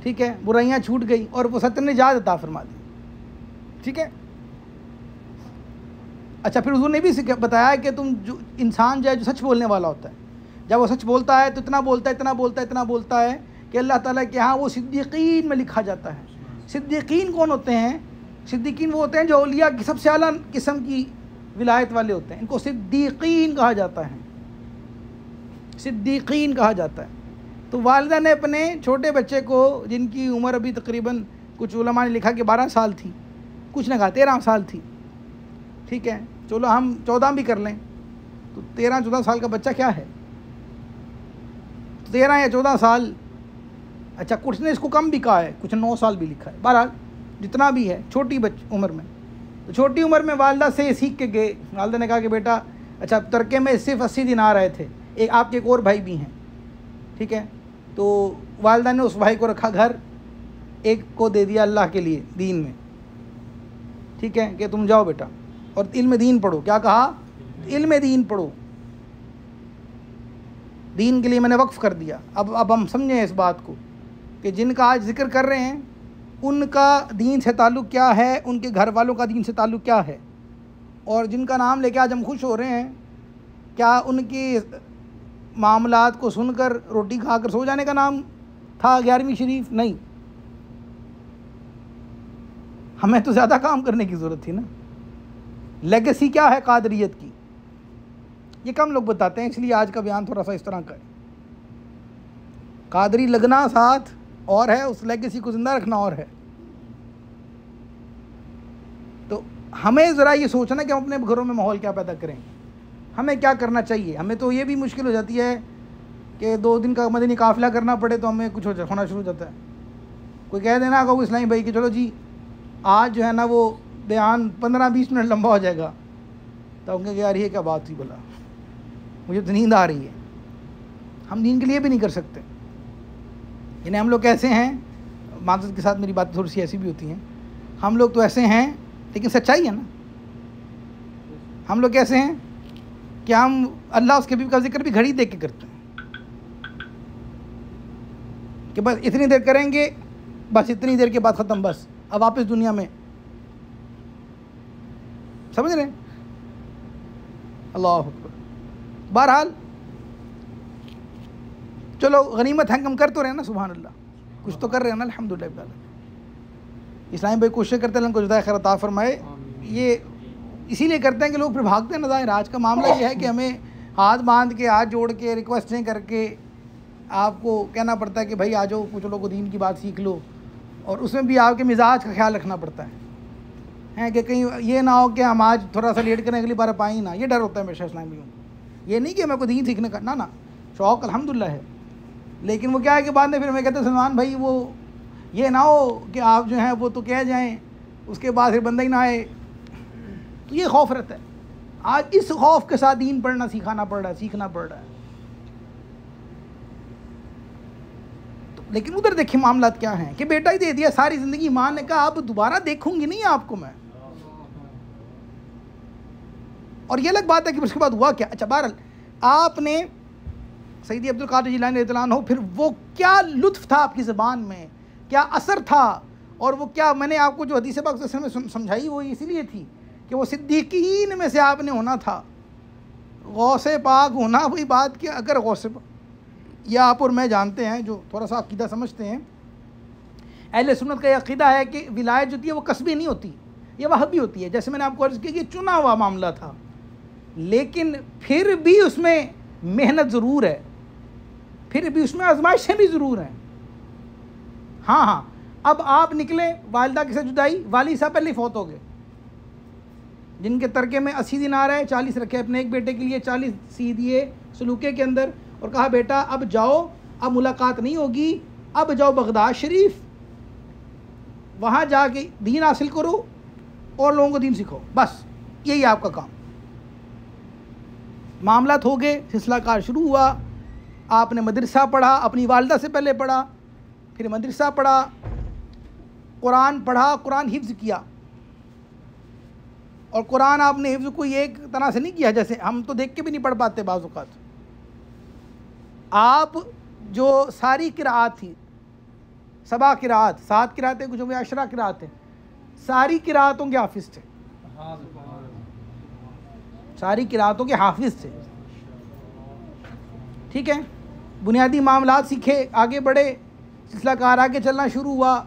ٹھیک ہے، برائیاں چھوٹ گئی اور وہ سچ نے نجات عطا فرما دی. ٹھیک ہے. اچھا پھر حضور نے بھی بتایا کہ تم جو انسان جو ہے جو سچ بولنے والا ہوتا ہے، جب وہ سچ بولتا ہے تو اتنا بولتا ہے کہ اللہ تعالیٰ کے ہاں وہ صدیقین میں لکھا جاتا ہے. صدیقین کون ہوتے ہیں؟ صدیقین وہ ہوتے ہیں جو اولیاء کی سب سے اعلیٰ قسم کی ولایت والے ہوتے ہیں، ان کو صدیقین کہا جاتا ہے. صدیقین کہا جاتا ہے۔ تو والدہ نے اپنے چھوٹے بچے کو، جن کی عمر ابھی تقریباً کچھ علماء نے لکھا کہ 12 سال تھی، کچھ نے کہا 13 سال تھی، ٹھیک ہے چلو ہم 14 بھی کر لیں، تو 13-14 سال کا بچہ کیا ہے، 13 یا 14 سال، اچھا کچھ نے اس کو کم بھی کہا ہے، کچھ 9 سال بھی لکھا ہے، بہرحال جتنا بھی ہے چھوٹی عمر میں، تو چھوٹی عمر میں والدہ سے سیکھ کے گئے۔ والدہ نے کہا کہ بیٹا اچھا ترکے میں صرف 80 دن آ رہے تھے، آپ کے ایک اور بھائی بھی ہیں، ٹھیک ہے، تو والدہ نے اس بھائی کو رکھا گھر، ایک کو دے دیا اللہ کے لیے دین میں، ٹھیک ہے کہ تم جاؤ بیٹا اور علم دین پڑھو۔ کیا کہا؟ علم دین پڑھو، دین کے لیے میں نے وقف کر دیا۔ اب ہم سمجھیں اس بات کو کہ جن کا آج ذکر کر رہے ہیں ان کا دین سے تعلق کیا ہے، ان کے گھر والوں کا دین سے تعلق کیا ہے، اور جن کا نام لے کے آج ہم خوش ہو رہے ہیں، کیا ان کی معاملات کو سن کر روٹی کھا کر سو جانے کا نام تھا 11ویں شریف؟ نہیں، ہمیں تو زیادہ کام کرنے کی ضرورت تھی نا۔ لیگیسی کیا ہے قادریت کی، یہ کم لوگ بتاتے ہیں، اس لیے آج کا بیان تھوڑا سا اس طرح کا ہے۔ قادری لگنا ساتھ اور ہے، اس لیگیسی کو زندہ رکھنا اور ہے۔ تو ہمیں ذرا یہ سوچنا کہ ہم اپنے گھروں میں ماحول کیا پیدا کریں، ہمیں کیا کرنا چاہیے۔ ہمیں تو یہ بھی مشکل ہو جاتی ہے کہ 2 دن کا مدنی قافلہ کرنا پڑے تو ہمیں کچھ ہونا شروع ہو جاتا ہے۔ کوئی کہہ دینا کہ وہ اسلامی بھائی کہ چلو جی آج جو ہے نا وہ بیان 15-20 منٹ لمبا ہو جائے گا، تو ہم کہیں کہ یار یہ کیا بات ہوئی، بلا مجھے تو نیند آ رہی ہے۔ ہم دین کے لیے بھی نہیں کر سکتے، یعنی ہم لوگ کیسے ہیں، معذرت کے ساتھ میری بات تھوڑی سی ایسی بھی ہوتی ہیں، ہم لوگ تو ایسے ہیں لیکن سچائی ہے نا، ہم لوگ کیسے ہیں کہ ہم اللہ اس کے حبیب کا ذکر بھی گھڑی دیکھ کے کرتے ہیں کہ بس اتنی دیر کریں گے، بس اتنی دیر کے بعد ختم، بس اب واپس دنیا میں، سمجھ رہے ہیں؟ اللہ اکبر۔ بہرحال چلو غنیمت ہے ہم کر تو رہے ہیں نا، سبحان اللہ، کچھ تو کر رہے ہیں نا الحمدللہ۔ اسلامی بھائی کوشش کرتے ہیں اللہ کو جزائے خیر عطا فرمائے۔ یہ اسی لیے کرتے ہیں کہ لوگ پھر بھاگتے ہیں نظائر۔ آج کا معاملہ یہ ہے کہ ہمیں ہاتھ باندھ کے، ہاتھ جوڑ کے، ریکویسٹیں کر کے آپ کو کہنا پڑتا ہے کہ بھائی آ جاؤ کچھ لوگوں دین کی بات سیکھ لو، اور اس میں بھی آپ کے مزاج کا خیال رکھنا پڑتا ہے کہ کہیں یہ نہ ہو کہ ہم آج تھوڑا سا لیٹ کریں اگلی بار پائیں ہی نہ۔ یہ ڈر ہوتا ہے ہمیشہ اسلامیوں کو، یہ نہیں کہ ہمیں کوئی دین سیکھنے کا نہ شوق الحمدللہ ہے، لیکن وہ کیا ہے کہ بعد میں پھر ہمیں کہتے ہیں سلمان بھائی وہ یہ نہ ہو کہ آپ جو ہیں وہ تو کہہ جائیں اس کے بعد پھر بندہ ہی نہ آئے، تو یہ خوف رہتا ہے۔ آج اس خوف کے ساتھ دین پڑھنا سیکھنا پڑ رہا ہے۔ لیکن ادھر دیکھیں معاملات کیا ہیں کہ بیٹا ہی دے دیا ساری زندگی، ماں نے کہا اب دوبارہ دیکھوں گی نہیں آپ کو میں، اور یہ الگ بات ہے کہ اس کے بعد ہوا کیا۔ اچھا بہرحال آپ نے سیدی عبد القادر جیلانی رضی اللہ عنہ، پھر وہ کیا لطف تھا آپ کی زبان میں، کیا اثر تھا، اور وہ کیا میں نے آپ کو جو حدیث پاک سے میں سمجھائی وہ اسی لیے تھی کہ وہ صدیقین میں سے آپ نے ہونا تھا، غوث پاک ہونا۔ وہی بات کہ اگر غوث پاک، یا آپ اور میں جانتے ہیں جو تھوڑا سا عقیدہ سمجھتے ہیں، اہل سنت کا یہ عقیدہ ہے کہ ولایت جو ہوتی ہے وہ قصبی نہیں ہوتی، یہ وہابی ہوتی ہے۔ جیسے میں نے آپ کو عرض کی کہ یہ چنا ہوا معاملہ تھا، لیکن پھر بھی اس میں محنت ضرور ہے، پھر بھی اس میں آزمائشیں بھی ضرور ہیں۔ ہاں اب آپ نکلے، والدہ کی سے جدائی، والد صاحب پہلے فوت ہو گئے، جن کے ترکے میں 80 دن آ رہے ہیں، 40 رکھے اپنے ایک بیٹے کے لیے، 40 سی دیے سلوکے کے اندر، اور کہا بیٹا اب جاؤ، اب ملاقات نہیں ہوگی، اب جاؤ بغداد شریف، وہاں جا کے دین حاصل کرو اور لوگوں کو دین سکھاؤ، بس یہی آپ کا کام۔ معاملات ہو گئے، سلسلہ کار شروع ہوا، آپ نے مدرسہ پڑھا، اپنی والدہ سے پہلے پڑھا، پھر مدرسہ پڑھا، قرآن پڑھا، قرآن حفظ کیا، اور قرآن آپ نے حفظ کوئی ایک طرح سے نہیں کیا، جیسے ہم تو دیکھ کے بھی نہیں پڑھ پاتے بعض اوقات۔ آپ جو ساری قراءات تھی، 7 قراءات، 7 قراءتیں کچھ ہو 10 قراءتیں، ساری قراءتوں کے حافظ تھے، ساری قراءتوں کے حافظ تھے، ٹھیک ہے۔ بنیادی معاملات سیکھے، آگے بڑھے، سلسلہ کار آگے چلنا شروع ہوا،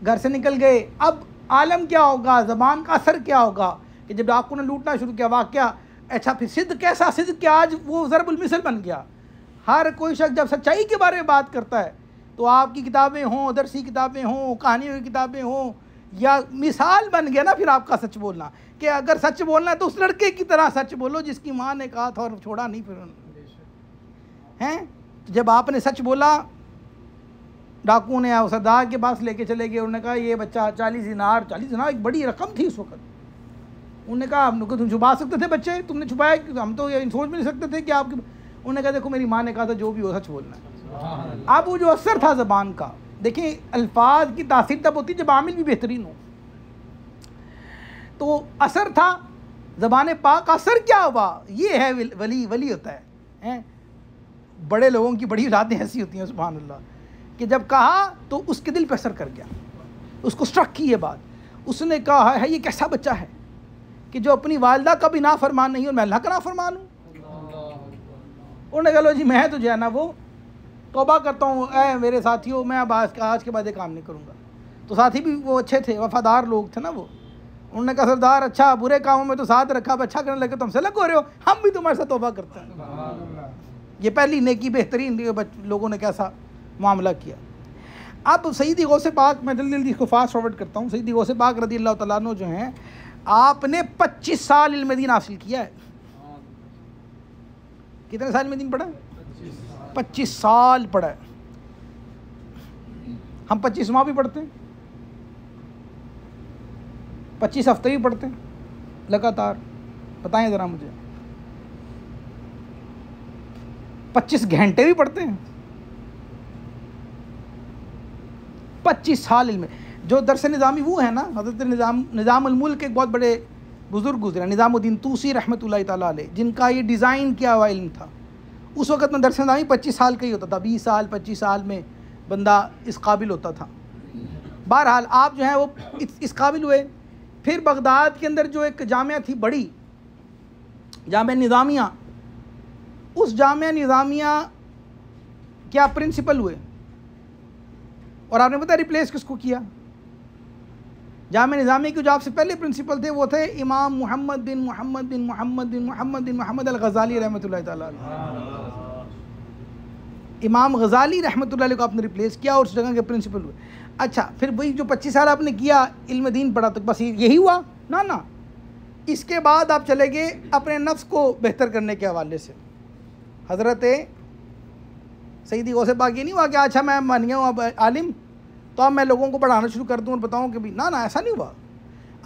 گھر سے نکل گئے۔ اب عالم کیا ہوگا، زبان کا اثر کیا ہوگا کہ جب ڈاکو نے لوٹنا شروع کیا، واقعہ اچھا پھر صدق کیسا، صدق کیا آج وہ ضرب المثل بن گیا۔ ہر کوئی شخص جب سچائی کے بارے میں بات کرتا ہے تو آپ کی کتابیں ہوں، درسی کتابیں ہوں، کہانیوں کی کتابیں ہوں، یا مثال بن گیا نا پھر آپ کا سچ بولنا، کہ اگر سچ بولنا ہے تو اس لڑکے کی طرح سچ بولو جس کی ماں نے کہا تھا اور چھوڑا نہیں پھر ہیں۔ جب آپ نے سچ بولا، ڈاکو نے سردار کے پاس لے کے چلے گئے، انہوں نے کہا یہ بچہ 40 دینار ایک بڑی رقم تھی اس وقت، انہوں نے کہا تم چھپا سکتے تھے بچے، تم نے چھپایا، ہم تو یہ سوچ بھی نہیں سکتے تھے کہ آپ کی، انہوں نے کہا دیکھو میری ماں نے کہا تھا جو بھی ہو سچ بولنا ہے۔ اب وہ جو اثر تھا زبان کا، دیکھیں الفاظ کی تاثیر تب ہوتی جب عامل بھی بہترین ہو، تو اثر تھا زبان پاک کا۔ اثر کیا ہوا؟ یہ ہے ولی ہوتا ہے۔ بڑے لوگوں کی بڑی اولادیں ایسی ہوتی ہیں سبحان اللہ، کہ جب کہا تو اس کے دل پہ اثر کر گیا، اس کو سٹرک کی یہ بات، اس نے کہا ہے یہ کیسا بچہ ہے کہ جو اپنی والدہ کا بھی نافرمان نہیں اور میں اللہ کا نافرمان ہوں۔ انہوں نے کہا لو جی میں تو جو ہے نا وہ توبہ کرتا ہوں، اے میرے ساتھیوں میں اب آج کے بعد یہ کام نہیں کروں گا۔ تو ساتھی بھی وہ اچھے تھے، وفادار لوگ تھے نا وہ، انہوں نے کہا سردار اچھا برے کاموں میں تو ساتھ رکھا، اب اچھا کرنے لگے تو ہم سے الگ ہو رہے ہو، ہم بھی تمہارے ساتھ توبہ کرتے ہیں۔ یہ پہلی نیکی بہترین لوگوں نے کیسا معاملہ کیا۔ اب سیدی غوث پاک، میں جلدی اس کو فاسٹ فارورڈ کرتا ہوں، سیدی غوث پاک رضی اللہ تعالیٰ عنہ جو ہیں، آپ نے 25 سال علم دین حاصل کیا ہے۔ کتنے سال علم دین پڑھا؟ 25 سال پڑھا ہے۔ ہم 25 ماہ بھی پڑھتے ہیں، 25 ہفتے بھی پڑھتے ہیں لگاتار، بتائیں ذرا مجھے، 25 گھنٹے بھی پڑھتے ہیں، 25 سال علم۔ جو درس نظامی وہ ہے نا، حضرت نظام الملک ایک بہت بڑے بزرگ گزرے، نظام الدین طوسی رحمۃ اللہ تعالیٰ علیہ، جن کا یہ ڈیزائن کیا ہوا علم تھا۔ اس وقت میں درس نظامی 25 سال کا ہی ہوتا تھا، 20 سال 25 سال میں بندہ اس قابل ہوتا تھا۔ بہرحال آپ جو ہیں وہ اس قابل ہوئے۔ پھر بغداد کے اندر جو ایک جامعہ تھی بڑی، جامعہ نظامیہ، اس جامعہ نظامیہ کے آپ پرنسپل ہوئے، اور آپ نے پتہ ریپلیس کس کو کیا؟ جامعہ نظامیہ کے جو آپ سے پہلے پرنسپل تھے وہ تھے امام محمد بن محمد بن محمد بن محمد بن محمد الغزالی رحمۃ اللہ تعالیٰ علیہ۔ امام غزالی رحمۃ اللہ علیہ کو آپ نے ریپلیس کیا اور اس جگہ کے پرنسپل ہوئے۔ اچھا پھر وہی جو 25 سال آپ نے کیا علم دین پڑھا تو بس یہی ہوا؟ نا، اس کے بعد آپ چلے گئے اپنے نفس کو بہتر کرنے کے حوالے سے۔ حضرت سیدی غوث پاک یہ نہیں ہوا کہ اچھا میں بن گیا ہوں اب عالم تو اب میں لوگوں کو پڑھانا شروع کر دوں اور بتاؤں کہ بھی نا ایسا نہیں ہوا۔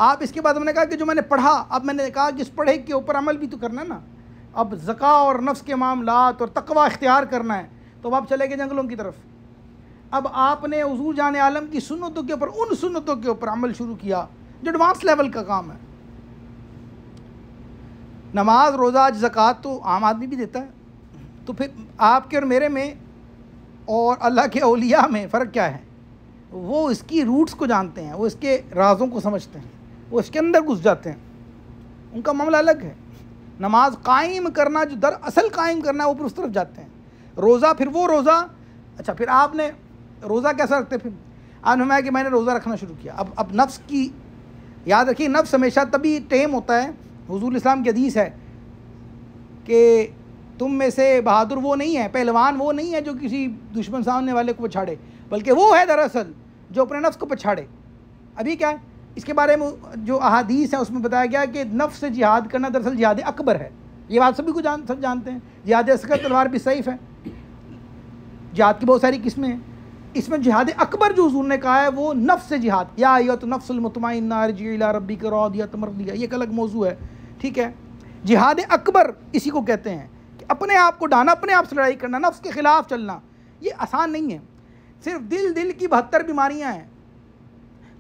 آپ اس کے بعد ہم نے کہا کہ جو میں نے پڑھا، اب میں نے کہا کہ اس پڑھے کے اوپر عمل بھی تو کرنا ہے نا، اب زکوٰۃ اور نفس کے معاملات اور تقویٰ اختیار کرنا ہے، تو آپ چلے گئے جنگلوں کی طرف۔ اب آپ نے حضور جان عالم کی سنتوں کے اوپر، ان سنتوں کے اوپر عمل شروع کیا جو ایڈوانس لیول کا کام ہے۔ نماز، روزہ، زکوٰۃ تو عام آدمی بھی دیتا ہے، تو پھر آپ کے اور میرے میں اور اللہ کے اولیاء میں فرق کیا ہے؟ وہ اس کی روٹس کو جانتے ہیں، وہ اس کے رازوں کو سمجھتے ہیں، وہ اس کے اندر گھس جاتے ہیں، ان کا معاملہ الگ ہے۔ نماز قائم کرنا، جو در اصل قائم کرنا ہے وہ پھر اس طرف جاتے ہیں۔ روزہ، پھر وہ روزہ، اچھا پھر آپ نے روزہ کیسا رکھتے؟ پھر آپ نے فرمایا کہ میں نے روزہ رکھنا شروع کیا۔ اب نفس کی یاد رکھیے، نفس ہمیشہ تبھی ٹیم ہوتا ہے، حضور اسلام کی حدیث ہے کہ تم میں سے بہادر وہ نہیں ہے، پہلوان وہ نہیں ہے جو کسی دشمن سامنے والے کو پچھاڑے، بلکہ وہ ہے دراصل جو اپنے نفس کو پچھاڑے۔ ابھی کیا ہے اس کے بارے میں جو احادیث ہیں اس میں بتایا گیا کہ نفس سے جہاد کرنا دراصل جہاد اکبر ہے۔ یہ بات سبھی کو سب جانتے ہیں۔ جہاد اصغر تلوار بھی سیف ہے، جہاد کی بہت ساری قسمیں ہیں، اس میں جہاد اکبر جو حضور نے کہا ہے وہ نفس سے جہاد، یا ایھا النفس المطمئنہ ارجعی الی ربک راضیۃ مرضیہ، یہ ایک الگ موضوع ہے، ٹھیک ہے۔ جہاد اکبر اسی کو کہتے ہیں کہ اپنے آپ کو ڈھانا، اپنے آپ سے لڑائی کرنا، نفس کے خلاف چلنا۔ یہ آسان نہیں ہے، صرف دل کی 72 بیماریاں ہیں،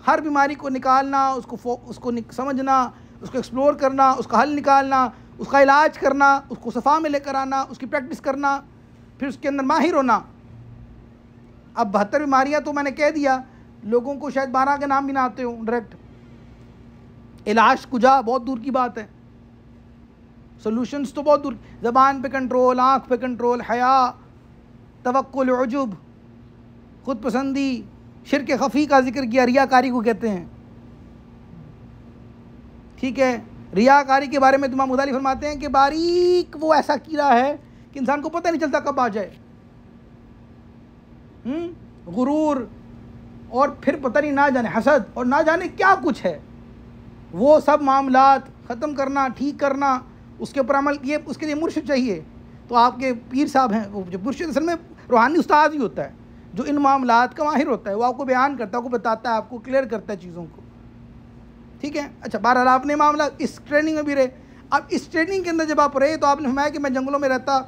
ہر بیماری کو نکالنا، اس کو سمجھنا، اس کو ایکسپلور کرنا، اس کا حل نکالنا، اس کا علاج کرنا، اس کو صفا میں لے کر آنا، اس کی پریکٹس کرنا، پھر اس کے اندر ماہر ہونا۔ اب 72 بیماریاں تو میں نے کہہ دیا، لوگوں کو شاید 12 کے نام بھی نہ آتے ہوں ڈائریکٹ۔ علاج کجا بہت دور کی بات ہے، سولوشنز تو بہت دور، زبان پہ کنٹرول، آنکھ پہ کنٹرول، حیا، توکل، عجب، خود پسندی، شرک خفی کا ذکر کیا، ریاکاری کو کہتے ہیں، ٹھیک ہے۔ ریاکاری کے بارے میں امام غزالی فرماتے ہیں کہ باریک وہ ایسا کیڑا ہے کہ انسان کو پتہ نہیں چلتا کب آ جائے. غرور اور پھر پتہ نہیں نہ جانے حسد اور نہ جانے کیا کچھ ہے. وہ سب معاملات ختم کرنا, ٹھیک کرنا, اس کے اوپر عمل, یہ اس کے لیے مرشد چاہیے. تو آپ کے پیر صاحب ہیں, وہ جو مرشد اصل میں روحانی استاد ہی ہوتا ہے, جو ان معاملات کا ماہر ہوتا ہے. وہ آپ کو بیان کرتا ہے, آپ کو بتاتا ہے, آپ کو کلیئر کرتا ہے چیزوں کو. ٹھیک ہے. اچھا, بہرحال آپ نے معاملہ اس ٹریننگ میں بھی رہے. اب اس ٹریننگ کے اندر جب آپ رہے تو آپ نے فرمایا کہ میں جنگلوں میں رہتا,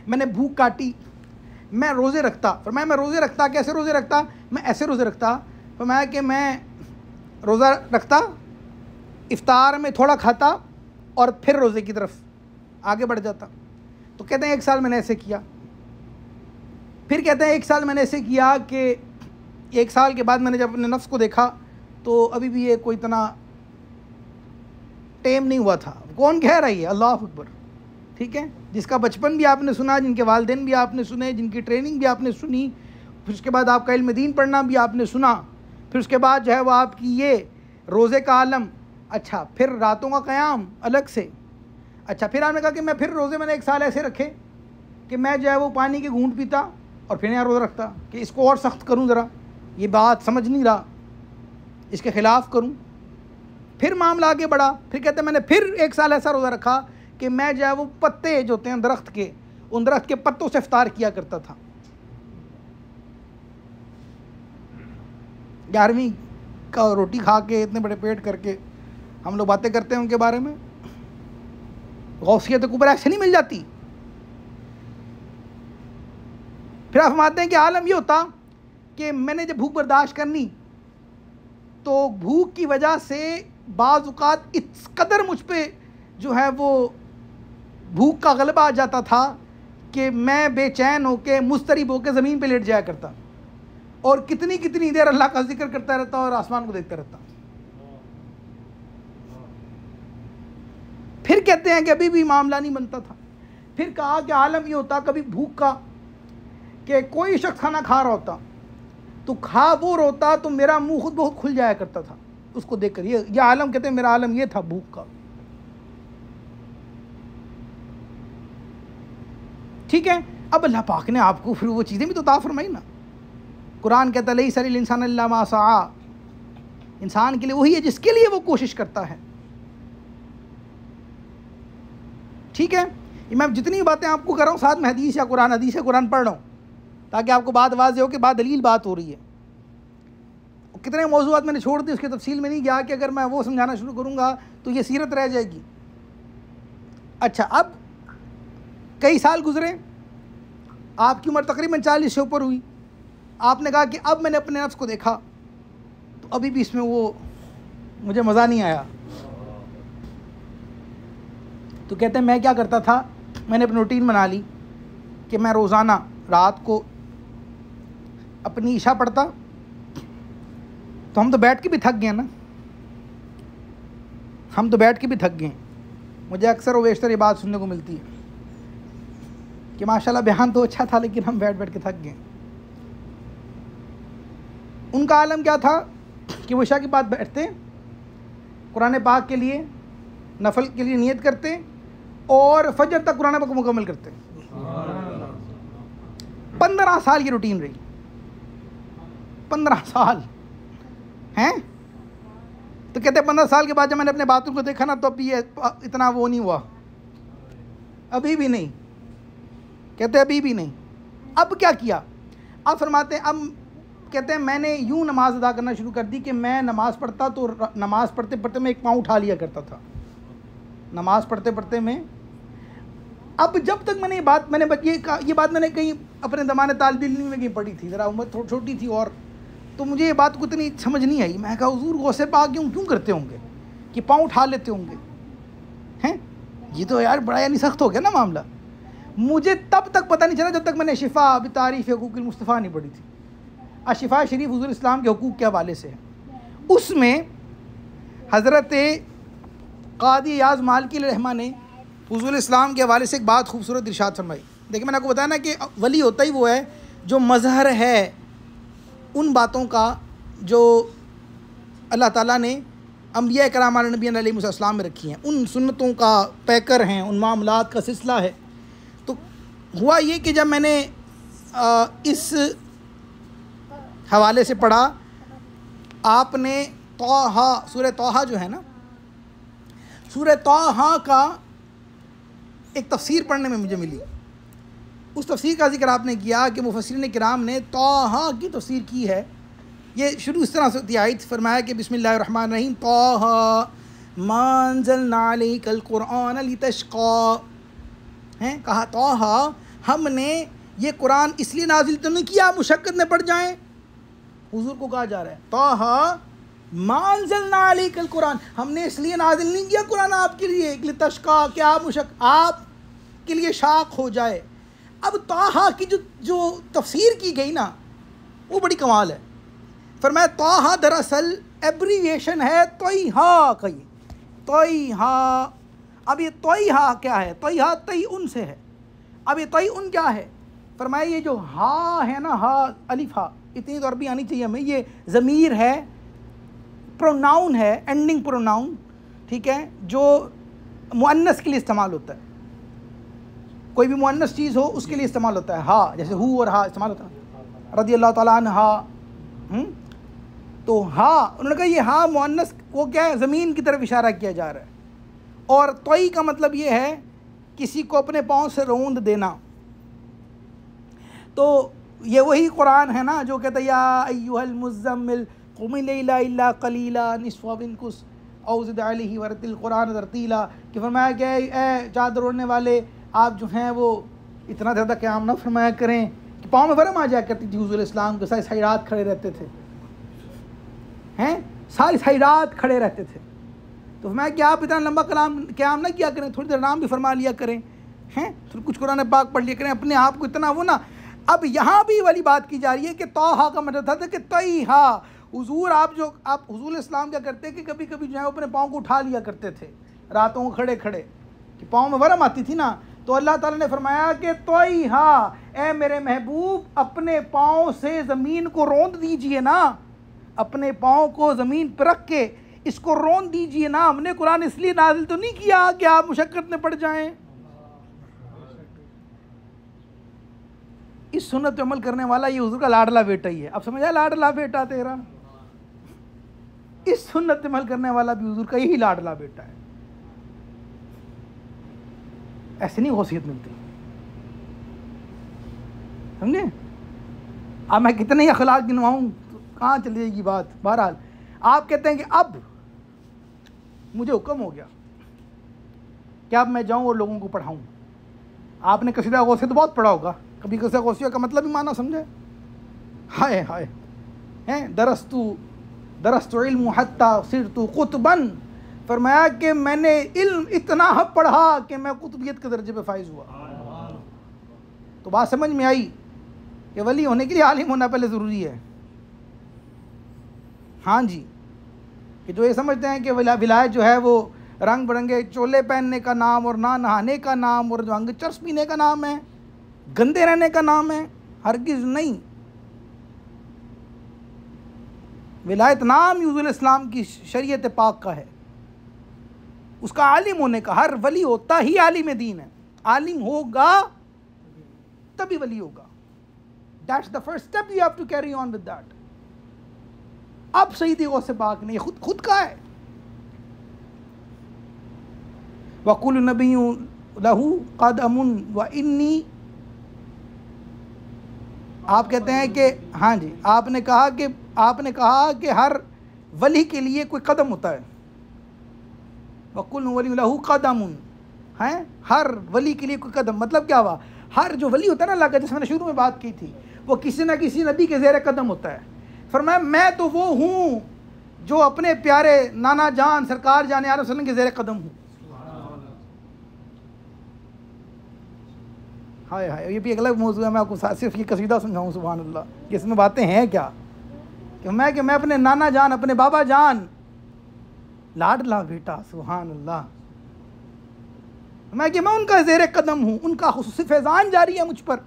میں نے بھوک کاٹی, میں روزے رکھتا. فرمایا میں روزے رکھتا, کیسے روزے رکھتا؟ میں ایسے روزے رکھتا. فرمایا کہ میں روزہ رکھتا, افطار میں تھوڑا کھاتا اور پھر روزے کی طرف آگے بڑھ جاتا. تو کہتے ہیں 1 سال میں نے ایسے کیا. پھر کہتے ہیں 1 سال میں نے ایسے کیا کہ 1 سال کے بعد میں نے جب اپنے نفس کو دیکھا تو ابھی بھی یہ کوئی اتنا ٹیم نہیں ہوا تھا. کون کہہ رہا ہے یہ؟ اللہ اکبر. ٹھیک ہے, جس کا بچپن بھی آپ نے سنا, جن کے والدین بھی آپ نے سنے, جن کی ٹریننگ بھی آپ نے سنی, پھر اس کے بعد آپ کا علم دین پڑھنا بھی آپ نے سنا, پھر اس کے بعد جو ہے وہ آپ کی یہ روزے کا عالم. اچھا, پھر راتوں کا قیام الگ سے. اچھا, پھر آپ نے کہا کہ میں پھر روزے میں نے 1 سال ایسے رکھے کہ میں جو ہے وہ پانی کے گھونٹ پیتا اور پھر یہاں روزہ رکھتا کہ اس کو اور سخت کروں, ذرا یہ بات سمجھ نہیں رہا, اس کے خلاف کروں. پھر معاملہ آگے بڑھا. پھر کہتے ہیں میں نے پھر 1 سال ایسا روزہ رکھا کہ میں جو ہے وہ پتے جو ہوتے ہیں درخت کے, ان درخت کے پتوں سے افطار کیا کرتا تھا. 11ویں کا روٹی کھا کے اتنے بڑے پیٹ کر کے ہم لوگ باتیں کرتے ہیں ان کے بارے میں. غوثیت کبریٰ ایسے نہیں مل جاتی. پھر آپ فرماتے ہیں کہ عالم یہ ہوتا کہ میں نے جب بھوک برداشت کرنی تو بھوک کی وجہ سے بعض اوقات اس قدر مجھ پہ جو ہے وہ بھوک کا غلبہ آ جاتا تھا کہ میں بے چین ہو کے مضطرب ہو کے زمین پہ لیٹ جایا کرتا اور کتنی کتنی دیر اللہ کا ذکر کرتا رہتا اور آسمان کو دیکھتا رہتا. پھر کہتے ہیں کہ ابھی بھی معاملہ نہیں بنتا تھا. پھر کہا کہ عالم یہ ہوتا کبھی بھوک کا کہ کوئی شخص کھانا کھا رہا ہوتا تو کھا وہ روتا تو میرا منہ خود بہت کھل جایا کرتا تھا اس کو دیکھ کر. یہ عالم کہتے ہیں میرا عالم یہ تھا بھوک کا. ٹھیک ہے. اب اللہ پاک نے آپ کو پھر وہ چیزیں بھی تو عطا فرمائی نا. قرآن کہتا ہے لیس للانسان الا ما سعی, انسان کے لیے وہی ہے جس کے لیے وہ کوشش کرتا ہے. ٹھیک ہے. میں جتنی باتیں آپ کو کر رہا ہوں ساتھ میں حدیث یا قرآن پڑھ رہا ہوں تاکہ آپ کو بات واضح ہو کہ بات دلیل بات ہو رہی ہے. کتنے موضوعات میں نے چھوڑ دی, اس کے تفصیل میں نہیں گیا کہ اگر میں وہ سمجھانا شروع کروں گا تو یہ سیرت رہ جائے گی. اچھا, اب کئی سال گزرے, آپ کی عمر تقریباً 40 سے اوپر ہوئی. آپ نے کہا کہ اب میں نے اپنے نفس کو دیکھا تو ابھی بھی اس میں وہ مجھے مزہ نہیں آیا. تو کہتے ہیں میں کیا کرتا تھا, میں نے اپنی روٹین بنا لی کہ میں روزانہ رات کو اپنی عشاء پڑھتا. تو ہم تو بیٹھ کے بھی تھک گئے نا, ہم تو بیٹھ کے بھی تھک گئے. مجھے اکثر و بیشتر یہ بات سننے کو ملتی ہے کہ ماشاءاللہ بیان تو اچھا تھا لیکن ہم بیٹھ بیٹھ کے تھک گئے. ان کا عالم کیا تھا کہ وہ عشاء کے بعد بیٹھتے, قرآن پاک کے لیے نفل کے لیے نیت کرتے اور فجر تک قرآن پاک مکمل کرتے. 15 سال کی روٹین رہی. 15 سال ہیں. تو کہتے ہیں 15 سال کے بعد جب میں نے اپنے باتوں کو دیکھا نا تو ابھی اتنا وہ نہیں ہوا, ابھی بھی نہیں. کہتے ہیں ابھی بھی نہیں. اب کیا کیا؟ اب فرماتے ہیں اب کہتے ہیں میں نے یوں نماز ادا کرنا شروع کر دی کہ میں نماز پڑھتا تو نماز پڑھتے پڑھتے میں ایک پاؤں اٹھا لیا کرتا تھا. نماز پڑھتے پڑھتے میں, اب جب تک میں نے یہ بات میں نے کہیں اپنے زمانے طالب علم میں کہیں پڑھی تھی, ذرا عمر تھوڑی چھوٹی تھی اور تو مجھے یہ بات کو اتنی سمجھ نہیں آئی. میں کہا حضور غوث پاک کیوں کرتے ہوں گے کہ پاؤں اٹھا لیتے ہوں گے ہیں, یہ تو یار بڑا یعنی سخت ہو گیا نا معاملہ. مجھے تب تک پتہ نہیں چلا جب تک میں نے شفا بتعریف حقوق المصطفیٰ نہیں پڑھی تھی. شفا شریف حضور اسلام کے حقوق کے حوالے سے ہے. اس میں حضرت قاضی ایاز مالکی علیہ رحمہ نے حضور اسلام کے حوالے سے ایک بات خوبصورت ارشاد فرمائی. دیکھیں میں نے آپ کو بتایا نا کہ ولی ہوتا ہی وہ ہے جو مظہر ہے ان باتوں کا جو اللہ تعالیٰ نے انبیاء کرام علیہ نبی علیہ السلام میں رکھی ہیں, ان سنتوں کا پیکر ہیں, ان معاملات کا سلسلہ ہے. ہوا یہ کہ جب میں نے اس حوالے سے پڑھا، آپ نے طٰہٰ، سورہ طٰہٰ جو ہے نا، سورہ طٰہٰ کا ایک تفسیر پڑھنے میں مجھے ملی. اس تفسیر کا ذکر آپ نے کیا کہ مفسرین کرام نے طٰہٰ کی تفسیر کی ہے. یہ شروع اس طرح سے ہوتی ہے آیت، فرمایا کہ بسم اللہ الرحمن الرحیم طٰہٰ ما انزلنا علیک القرآن لتشقیٰ. ہیں کہا طٰہٰ ہم نے یہ قرآن اس لیے نازل تو نہیں کیا مشقت میں پڑ جائیں. حضور کو کہا جا رہا ہے طٰہٰ ما انزلنا علیک القرآن، ہم نے اس لیے نازل نہیں کیا قرآن آپ کے لیے لتشقیٰ کہ آپ کے لیے شاق ہو جائے. اب طٰہٰ کی جو تفسیر کی گئی نا وہ بڑی کمال ہے. فرمایا طٰہٰ دراصل ایبریویشن ہے طیہا کا. طیہا، اب یہ طیہا کیا ہے؟ طیہا طیعن سے ہے. اب یہ طیعن کیا ہے؟ فرمایا یہ جو ہا ہے نا، ہا الف ہا، اتنی تو عربی آنی چاہیے ہمیں. یہ ضمیر ہے، پروناؤن ہے، اینڈنگ پروناؤن، ٹھیک ہے، جو مؤنث کے لیے استعمال ہوتا ہے. کوئی بھی مؤنث چیز ہو اس کے لیے استعمال ہوتا ہے. ہا جیسے ہو اور ہا استعمال ہوتا ہے. رضی اللہ تعالیٰ عنہ، تو ہا انہوں نے کہا یہ ہا مؤنث وہ کیا ہے؟ زمین کی طرف اشارہ کیا جا رہا ہے. اور طی کا مطلب یہ ہے کسی کو اپنے پاؤں سے روند دینا. تو یہ وہی قرآن ہے نا جو کہتا ہے یا ایھا المزمل قم اللیل الا قلیلا نصفہ او انقص او زد علیہ ورتل القرآن ترتیلا، کہ فرمایا کہ اے چادر اوڑھنے والے آپ جو ہیں وہ اتنا زیادہ قیام نہ فرمایا کریں. کہ پاؤں میں ورم آ جایا کرتی تھی حضور اسلام کے، ساری رات کھڑے رہتے تھے، ہیں ساری رات کھڑے رہتے تھے. تو فرمایا کہ آپ اتنا لمبا قیام نہ کیا کریں، تھوڑی دیر آرام بھی فرما لیا کریں، ہیں کچھ قرآن پاک پڑھ لیا کریں، اپنے آپ کو اتنا وہ نہ. اب یہاں بھی والی بات کی جا رہی ہے کہ طٰہٰ کا مطلب تھا کہ طیہا. حضور آپ حضور اسلام کیا کرتے کہ کبھی کبھی جو ہے اپنے پاؤں کو اٹھا لیا کرتے تھے راتوں کو کھڑے کھڑے، کہ پاؤں میں ورم آتی تھی نا. تو اللہ تعالیٰ نے فرمایا کہ طیہا، اے میرے محبوب اپنے پاؤں سے زمین کو روند دیجئے نا، اپنے پاؤں کو زمین پہ رکھ کے اس کو روند دیجئے نا. ہم نے قرآن اس لیے نازل تو نہیں کیا کہ آپ مشقت میں پڑ جائیں. اس سنت پہ عمل کرنے والا یہ حضور کا لاڈلا بیٹا ہی ہے. اب سمجھا لاڈلا بیٹا تیرا، اس سنت پہ عمل کرنے والا بھی حضور کا یہی لاڈلا بیٹا ہے. ایسے نہیں غوثیت ملتی، سمجھے؟ اب میں کتنے ہی اخلاق گنواؤں کہاں چلی جائے گی بات. بہرحال آپ کہتے ہیں کہ اب مجھے حکم ہو گیا کہ اب میں جاؤں اور لوگوں کو پڑھاؤں. آپ نے قصیدہ غوثیہ تو بہت پڑھا ہوگا، کبھی قصیدہ غوثیہ کا مطلب ہی معنی سمجھے؟ ہائے ہائے، ہیں درست علم حتی صرت قطبا. فرمایا کہ میں نے علم اتنا پڑھا کہ میں قطبیت کے درجے پہ فائز ہوا. تو بات سمجھ میں آئی کہ ولی ہونے کے لیے عالم ہونا پہلے ضروری ہے. ہاں جی، کہ جو یہ سمجھتے ہیں کہ ولایت جو ہے وہ رنگ برنگے چولے پہننے کا نام اور نہ نہانے کا نام اور جو انگ چرس پینے کا نام ہے، گندے رہنے کا نام ہے، ہرگز نہیں. ولایت نام حضور اسلام کی شریعت پاک کا ہے، اس کا عالم ہونے کا. ہر ولی ہوتا ہی عالم دین ہے، عالم ہوگا تبھی ولی ہوگا. That's the first step you have to carry on with that. اب سیدی غوث پاک نے خود کہا ہے وَقُلُ نَبِيٌّ لَهُ قَدَمٌ وَإِنِّي. آپ کہتے ہیں کہ ہاں جی، آپ نے کہا کہ ہر ولی کے لیے کوئی قدم ہوتا ہے. وَقُلُ وَلِيٌّ لَهُ قَدَمٌ، ہیں ہر ولی کے لیے کوئی قدم. مطلب کیا ہوا؟ ہر جو ولی ہوتا ہے نا اللہ کا، جس میں نے شروع میں بات کی تھی، وہ کسی نہ کسی نبی کے زیر قدم ہوتا ہے. فرمایا میں تو وہ ہوں جو اپنے پیارے نانا جان سرکار جان علیہ وسلم کے زیر قدم ہوں. ہائے ہائے، یہ بھی ایک الگ موضوع ہے، میں آپ کو صرف یہ قصیدہ سمجھاؤں. سبحان اللہ، کہ اس میں باتیں ہیں کیا کہ میں اپنے نانا جان اپنے بابا جان لاڈلا بیٹا، سبحان اللہ، کہ میں ان کا زیر قدم ہوں. ان کا خصوصی فیضان جاری ہے مجھ پر،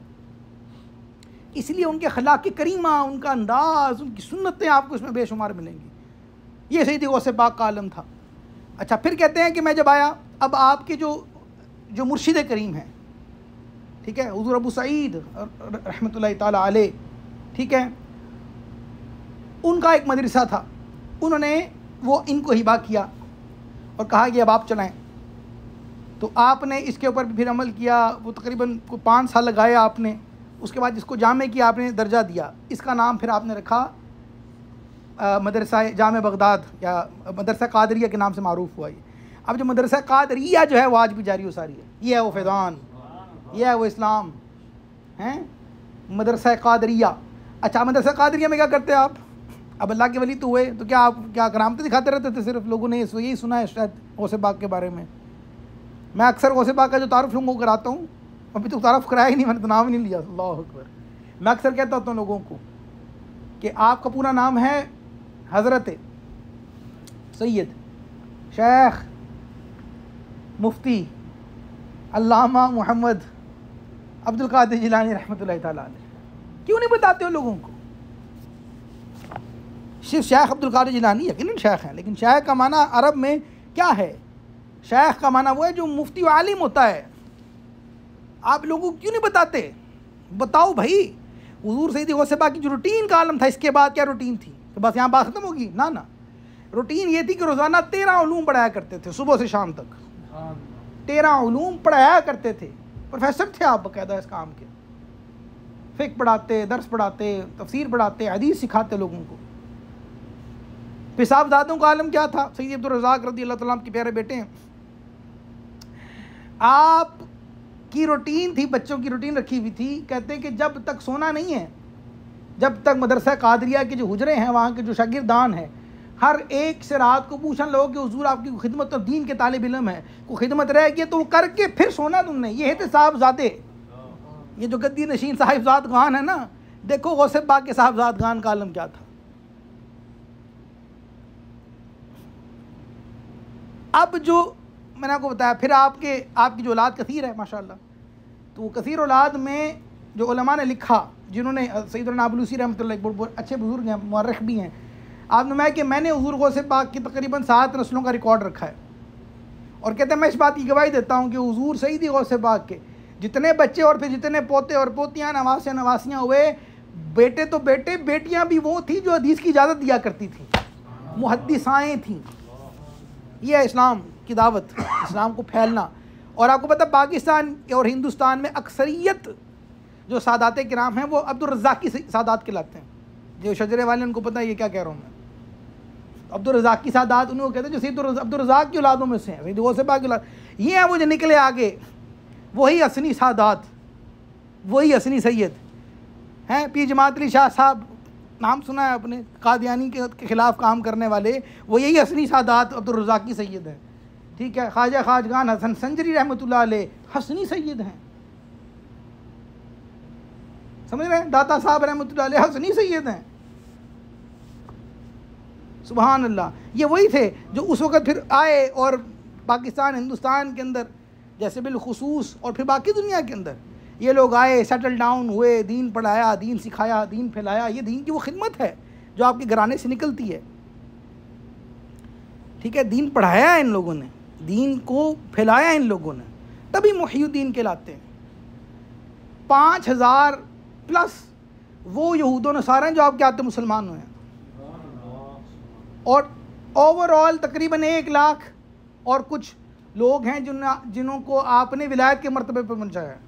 اس لیے ان کے اخلاق کریمہ، ان کا انداز، ان کی سنتیں آپ کو اس میں بے شمار ملیں گی. یہ سیدی غوث پاک کا عالم تھا. اچھا پھر کہتے ہیں کہ میں جب آیا، اب آپ کے جو مرشد کریم ہیں، ٹھیک ہے، حضور ابو سعید رحمۃ اللہ تعالیٰ علیہ، ٹھیک ہے، ان کا ایک مدرسہ تھا، انہوں نے وہ ان کو ہبا کیا اور کہا کہ اب آپ چلائیں. تو آپ نے اس کے اوپر بھی پھر عمل کیا، وہ تقریباً 5 سال لگائے آپ نے. اس کے بعد اس کو جامع کیا، آپ نے درجہ دیا. اس کا نام پھر آپ نے رکھا مدرسہ جامع بغداد، یا مدرسہ قادریہ کے نام سے معروف ہوا یہ. اب جو مدرسہ قادریہ جو ہے وہ آج بھی جاری و ساری ہے. یہ ہے وہ فیضان، یہ ہے وہ اسلام ہیں، مدرسہ قادریہ. اچھا، مدرسہ قادریہ میں کیا کرتے ہیں آپ؟ اب اللہ کے ولی تو ہوئے تو کیا آپ کیا کرامتیں دکھاتے رہتے تھے صرف؟ لوگوں نے یہی سنا ہے شاید غوث پاک کے بارے میں. میں اکثر غوث پاک کا جو تعارف لوگوں کو کراتا ہوں، ابھی تو تعارف کرایا ہی نہیں، میں نے تو نام ہی نہیں لیا. اللہ اکبر. میں اکثر کہتا ہوتا ہوں لوگوں کو کہ آپ کا پورا نام ہے حضرت سید شیخ مفتی علامہ محمد عبد القادر جیلانی رحمۃ اللہ تعالیٰ علیہ. کیوں نہیں بتاتے ہو لوگوں کو؟ صرف شیخ عبد القادر جیلانی یقیناً شیخ ہیں، لیکن شیخ کا معنی عرب میں کیا ہے؟ شیخ کا معنی وہ ہے جو مفتی و عالم ہوتا ہے. آپ لوگوں کو کیوں نہیں بتاتے؟ بتاؤ بھائی. حضور سید غوث پاک کی جو روٹین کا عالم تھا، اس کے بعد کیا روٹین تھی؟ تو بس یہاں بات ختم ہوگی؟ نہ، روٹین یہ تھی کہ روزانہ 13 علوم پڑھایا کرتے تھے، صبح سے شام تک 13 علوم پڑھایا کرتے تھے. پروفیسر تھے آپ باقاعدہ اس کام کے، فقہ پڑھاتے، درس پڑھاتے، تفسیر پڑھاتے، حدیث سکھاتے لوگوں کو. پھر صاحبزادوں کا عالم کیا تھا؟ سید عبدالرزاق رضی اللہ تعالیٰ عنہ کے پیارے بیٹے ہیں. آپ کی روٹین تھی، بچوں کی روٹین رکھی ہوئی تھی، کہتے ہیں کہ جب تک سونا نہیں ہے، جب تک مدرسہ قادریہ کے جو حجرے ہیں، وہاں کے جو شاگردان ہیں، ہر ایک سے رات کو پوچھنا لوگ کہ حضور آپ کی خدمت اور دین کے طالب علم ہے، کوئی خدمت رہ گئی تو وہ کر کے پھر سونا تم نے. یہ تھے صاحبزادے. یہ جو گدی نشین صاحبزادگان ہے نا، دیکھو غوث پاک کے صاحبزادگان کا عالم کیا تھا. اب جو میں نے آپ کو بتایا، پھر آپ کی جو اولاد کثیر ہے ماشاءاللہ، تو وہ کثیر اولاد میں جو علماء نے لکھا، جنہوں نے سیدنا نابلوسی رحمۃ اللہ بہت اچھے بزرگ ہیں، مورخ بھی ہیں. آپ نے کہ میں نے حضور غوث پاک کی تقریباً 7 نسلوں کا ریکارڈ رکھا ہے، اور کہتے ہیں میں اس بات کی گواہی دیتا ہوں کہ حضور سیدی غوث پاک کے جتنے بچے اور پھر جتنے پوتے اور پوتیاں، نواسے نواسیاں ہوئے، بیٹے تو بیٹے، بیٹیاں بھی وہ تھیں جو حدیث کی اجازت دیا کرتی تھیں، محدثائیں تھیں. یہ ہے اسلام کی دعوت، اسلام کو پھیلنا. اور آپ کو پتہ پاکستان اور ہندوستان میں اکثریت جو سادات کرام ہیں وہ عبدالرزاق کی سادات کہلاتے ہیں. جو شجرے والے ان کو پتہ ہے یہ کیا کہہ رہا ہوں میں. عبدالرزاق کی سادات انہوں کو کہتے ہیں جو سید عبدالرزاق کی اولادوں میں سے ہیں، سید غوث پاک کی اولاد. یہ ہیں وہ جو نکلے آگے، وہی اصلی سادات، وہی اصلی سید ہیں. پیر جماعت علی شاہ صاحب نام سنا ہے اپنے، قادیانی کے خلاف کام کرنے والے، وہ یہی اصلی سادات عبدالرزاق کی سید ہیں. ٹھیک ہے، خواجہ خواجگان حسن سنجری رحمۃ اللہ علیہ حسنی سید ہیں، سمجھ رہے ہیں؟ داتا صاحب رحمۃ اللہ علیہ حسنی سید ہیں. سبحان اللہ. یہ وہی تھے جو اس وقت پھر آئے اور پاکستان ہندوستان کے اندر جیسے بالخصوص اور پھر باقی دنیا کے اندر یہ لوگ آئے، سیٹل ڈاؤن ہوئے، دین پڑھایا، دین سکھایا، دین پھیلایا. یہ دین کی وہ خدمت ہے جو آپ کے گھرانے سے نکلتی ہے. ٹھیک ہے، دین پڑھایا ان لوگوں نے، دین کو پھیلایا ان لوگوں نے، تبھی محی الدین کہلاتے ہیں. 5000 پلس وہ یہود و نصارہ ہیں جو آپ کے آتے مسلمان ہوئے ہیں، اور اوور آل تقریباً 1 لاکھ اور کچھ لوگ ہیں جنہوں کو آپ نے ولایت کے مرتبے پر پہنچایا ہے.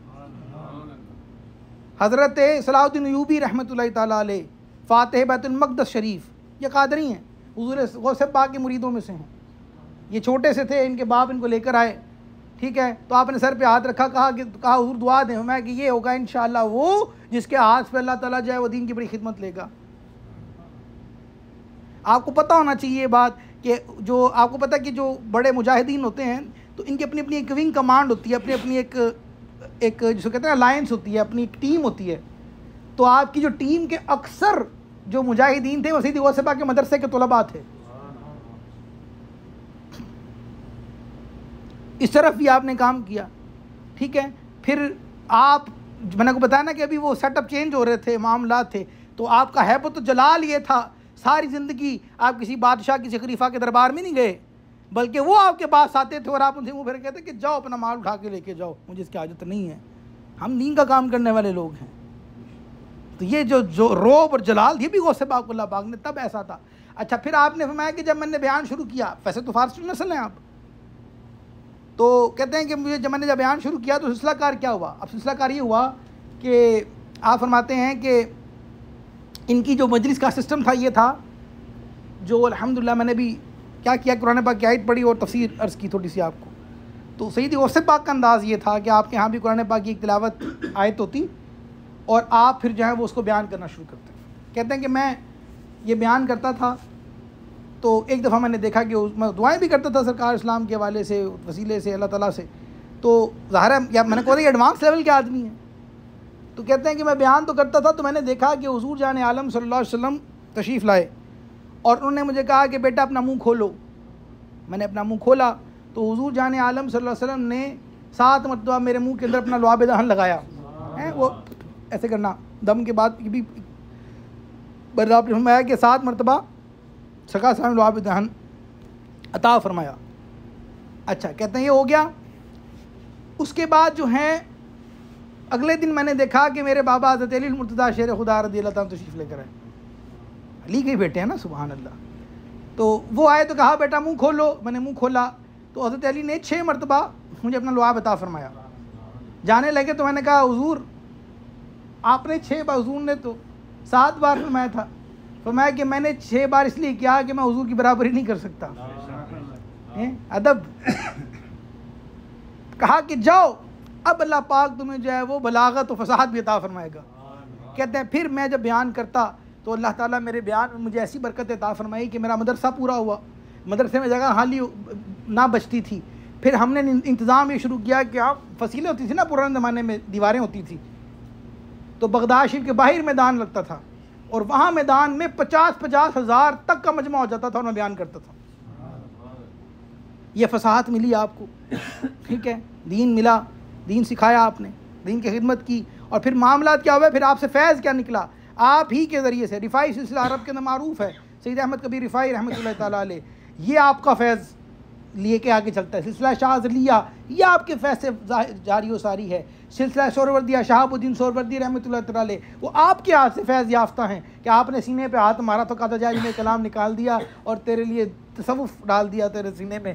حضرت صلاح الدین ایوبی رحمۃ اللہ تعالیٰ علیہ، فاتح بیت المقدس شریف، یہ قادری ہیں، حضور غوث پاک کے مریدوں میں سے ہیں. یہ چھوٹے سے تھے، ان کے باپ ان کو لے کر آئے. ٹھیک ہے، تو آپ نے سر پہ ہاتھ رکھا، کہا حضور دعا دیں. میں کہ یہ ہوگا انشاءاللہ وہ جس کے ہاتھ پہ اللہ تعالیٰ جو ہے وہ دین کی بڑی خدمت لے گا. آپ کو پتہ ہونا چاہیے یہ بات کہ جو آپ کو پتہ کہ جو بڑے مجاہدین ہوتے ہیں تو ان کی اپنی اپنی ایک ونگ کمانڈ ہوتی ہے، اپنی اپنی ایک جسے کہتے ہیں الائنس ہوتی ہے، اپنی ایک ٹیم ہوتی ہے. تو آپ کی جو ٹیم کے اکثر جو مجاہدین تھے وہ سید غوث پاک کے مدرسے کے طلباء تھے. اس طرف بھی آپ نے کام کیا. ٹھیک ہے، پھر آپ میں نے کو بتایا نا کہ ابھی وہ سیٹ اپ چینج ہو رہے تھے، معاملات تھے، تو آپ کا ہیبت و جلال یہ تھا ساری زندگی آپ کسی بادشاہ کسی خلیفہ کے دربار میں نہیں گئے، بلکہ وہ آپ کے پاس آتے تھے اور آپ ان سے منہ پھیر کہتے کہ جاؤ اپنا مال اٹھا کے لے کے جاؤ، مجھے اس کی حاجت نہیں ہے. ہم دین کا کام کرنے والے لوگ ہیں. تو یہ جو روب اور جلال یہ بھی غوث پاک اللہ پاک نے تب ایسا تھا. اچھا پھر آپ نے فرمایا کہ جب میں نے بیان شروع کیا، ویسے تو فارسی نسل ہیں آپ، تو کہتے ہیں کہ مجھے جب میں نے بیان شروع کیا تو سلسلہ کار کیا ہوا؟ اب سلسلہ کار یہ ہوا کہ آپ فرماتے ہیں کہ ان کی جو مجلس کا سسٹم تھا یہ تھا، جو الحمدللہ میں نے بھی کیا کیا، قرآن پاک کی آیت پڑھی اور تفسیر عرض کی تھوڑی سی آپ کو. تو سیدی غوث پاک کا انداز یہ تھا کہ آپ کے ہاں بھی قرآن پاک کی ایک تلاوت آیت ہوتی اور آپ پھر جو ہے وہ اس کو بیان کرنا شروع کرتے. کہتے ہیں کہ میں یہ بیان کرتا تھا تو ایک دفعہ میں نے دیکھا کہ میں دعائیں بھی کرتا تھا سرکار اسلام کے حوالے سے، وسیلے سے، اللہ تعالیٰ سے. تو ظاہر ہے یا میں نے کہا یہ ایڈوانس لیول کے آدمی ہیں. تو کہتے ہیں کہ میں بیان تو کرتا تھا تو میں نے دیکھا کہ حضور جان عالم صلی اللہ علیہ وسلم تشریف لائے اور انہوں نے مجھے کہا کہ بیٹا اپنا منہ کھولو. میں نے اپنا منہ کھولا تو حضور جان عالم صلی اللہ علیہ وسلم نے 7 مرتبہ میرے منہ کے اندر اپنا لعاب دہن لگایا. وہ ایسے کرنا دم کے بعد بھی آپ نے فرمایا کہ 7 مرتبہ سرکار صلی اللہ علیہ وسلم لعاب دہن عطا فرمایا. اچھا کہتے ہیں یہ ہو گیا. اس کے بعد جو ہیں اگلے دن میں نے دیکھا کہ میرے بابا حضرت علی المرتضیٰ شیر خدا رضی اللہ تعالیٰ تشریف لے کر آئے. علی کے بیٹے ہیں نا، سبحان اللہ. تو وہ آئے تو کہا بیٹا منہ کھولو. میں نے منہ کھولا تو حضرت علی نے 6 مرتبہ مجھے اپنا لعاب عطا فرمایا. جانے لگے تو میں نے کہا حضور آپ نے 6 بار، حضور نے تو 7 بار فرمایا تھا. فرمایا کہ میں نے 6 بار اس لیے کیا کہ میں حضور کی برابری نہیں کر سکتا. ادب. کہا کہ جاؤ اب اللہ پاک تمہیں جو ہے وہ بلاغت و فصاحت بھی عطا فرمائے گا. کہتے ہیں پھر میں جب بیان کرتا تو اللہ تعالیٰ میرے بیان میں مجھے ایسی برکت عطا فرمائی کہ میرا مدرسہ پورا ہوا. مدرسے میں جگہ خالی نہ بچتی تھی. پھر ہم نے انتظام یہ شروع کیا کہ آپ فصیلیں ہوتی تھی نا پرانے زمانے میں، دیواریں ہوتی تھی، تو بغداد شریف کے باہر میدان لگتا تھا اور وہاں میدان میں 50 ہزار تک کا مجمع ہو جاتا تھا اور میں بیان کرتا تھا. یہ فصاحت ملی آپ کو، ٹھیک ہے، دین ملا، دین سکھایا آپ نے، دین کی خدمت کی. اور پھر معاملات کیا ہوئے، پھر آپ سے فیض کیا نکلا آپ ہی کے ذریعے سے. رفاعی سلسلہ عرب کے اندر معروف ہے، سید احمد کبیر رفاعی رحمۃ اللہ تعالیٰ علیہ، یہ آپ کا فیض لیے کے آگے چلتا ہے. سلسلہ شاذلیہ یہ آپ کے فیض سے جاری و ساری ہے. سلسلہ سہروردیہ شہاب الدین سہروردی رحمۃ اللہ تعالیٰ علیہ، وہ آپ کے ہاتھ سے فیض یافتہ ہیں کہ آپ نے سینے پہ ہاتھ مارا تو قاعدہ جاری میں کلام نکال دیا اور تیرے لیے تصوف ڈال دیا، تیرے سینے میں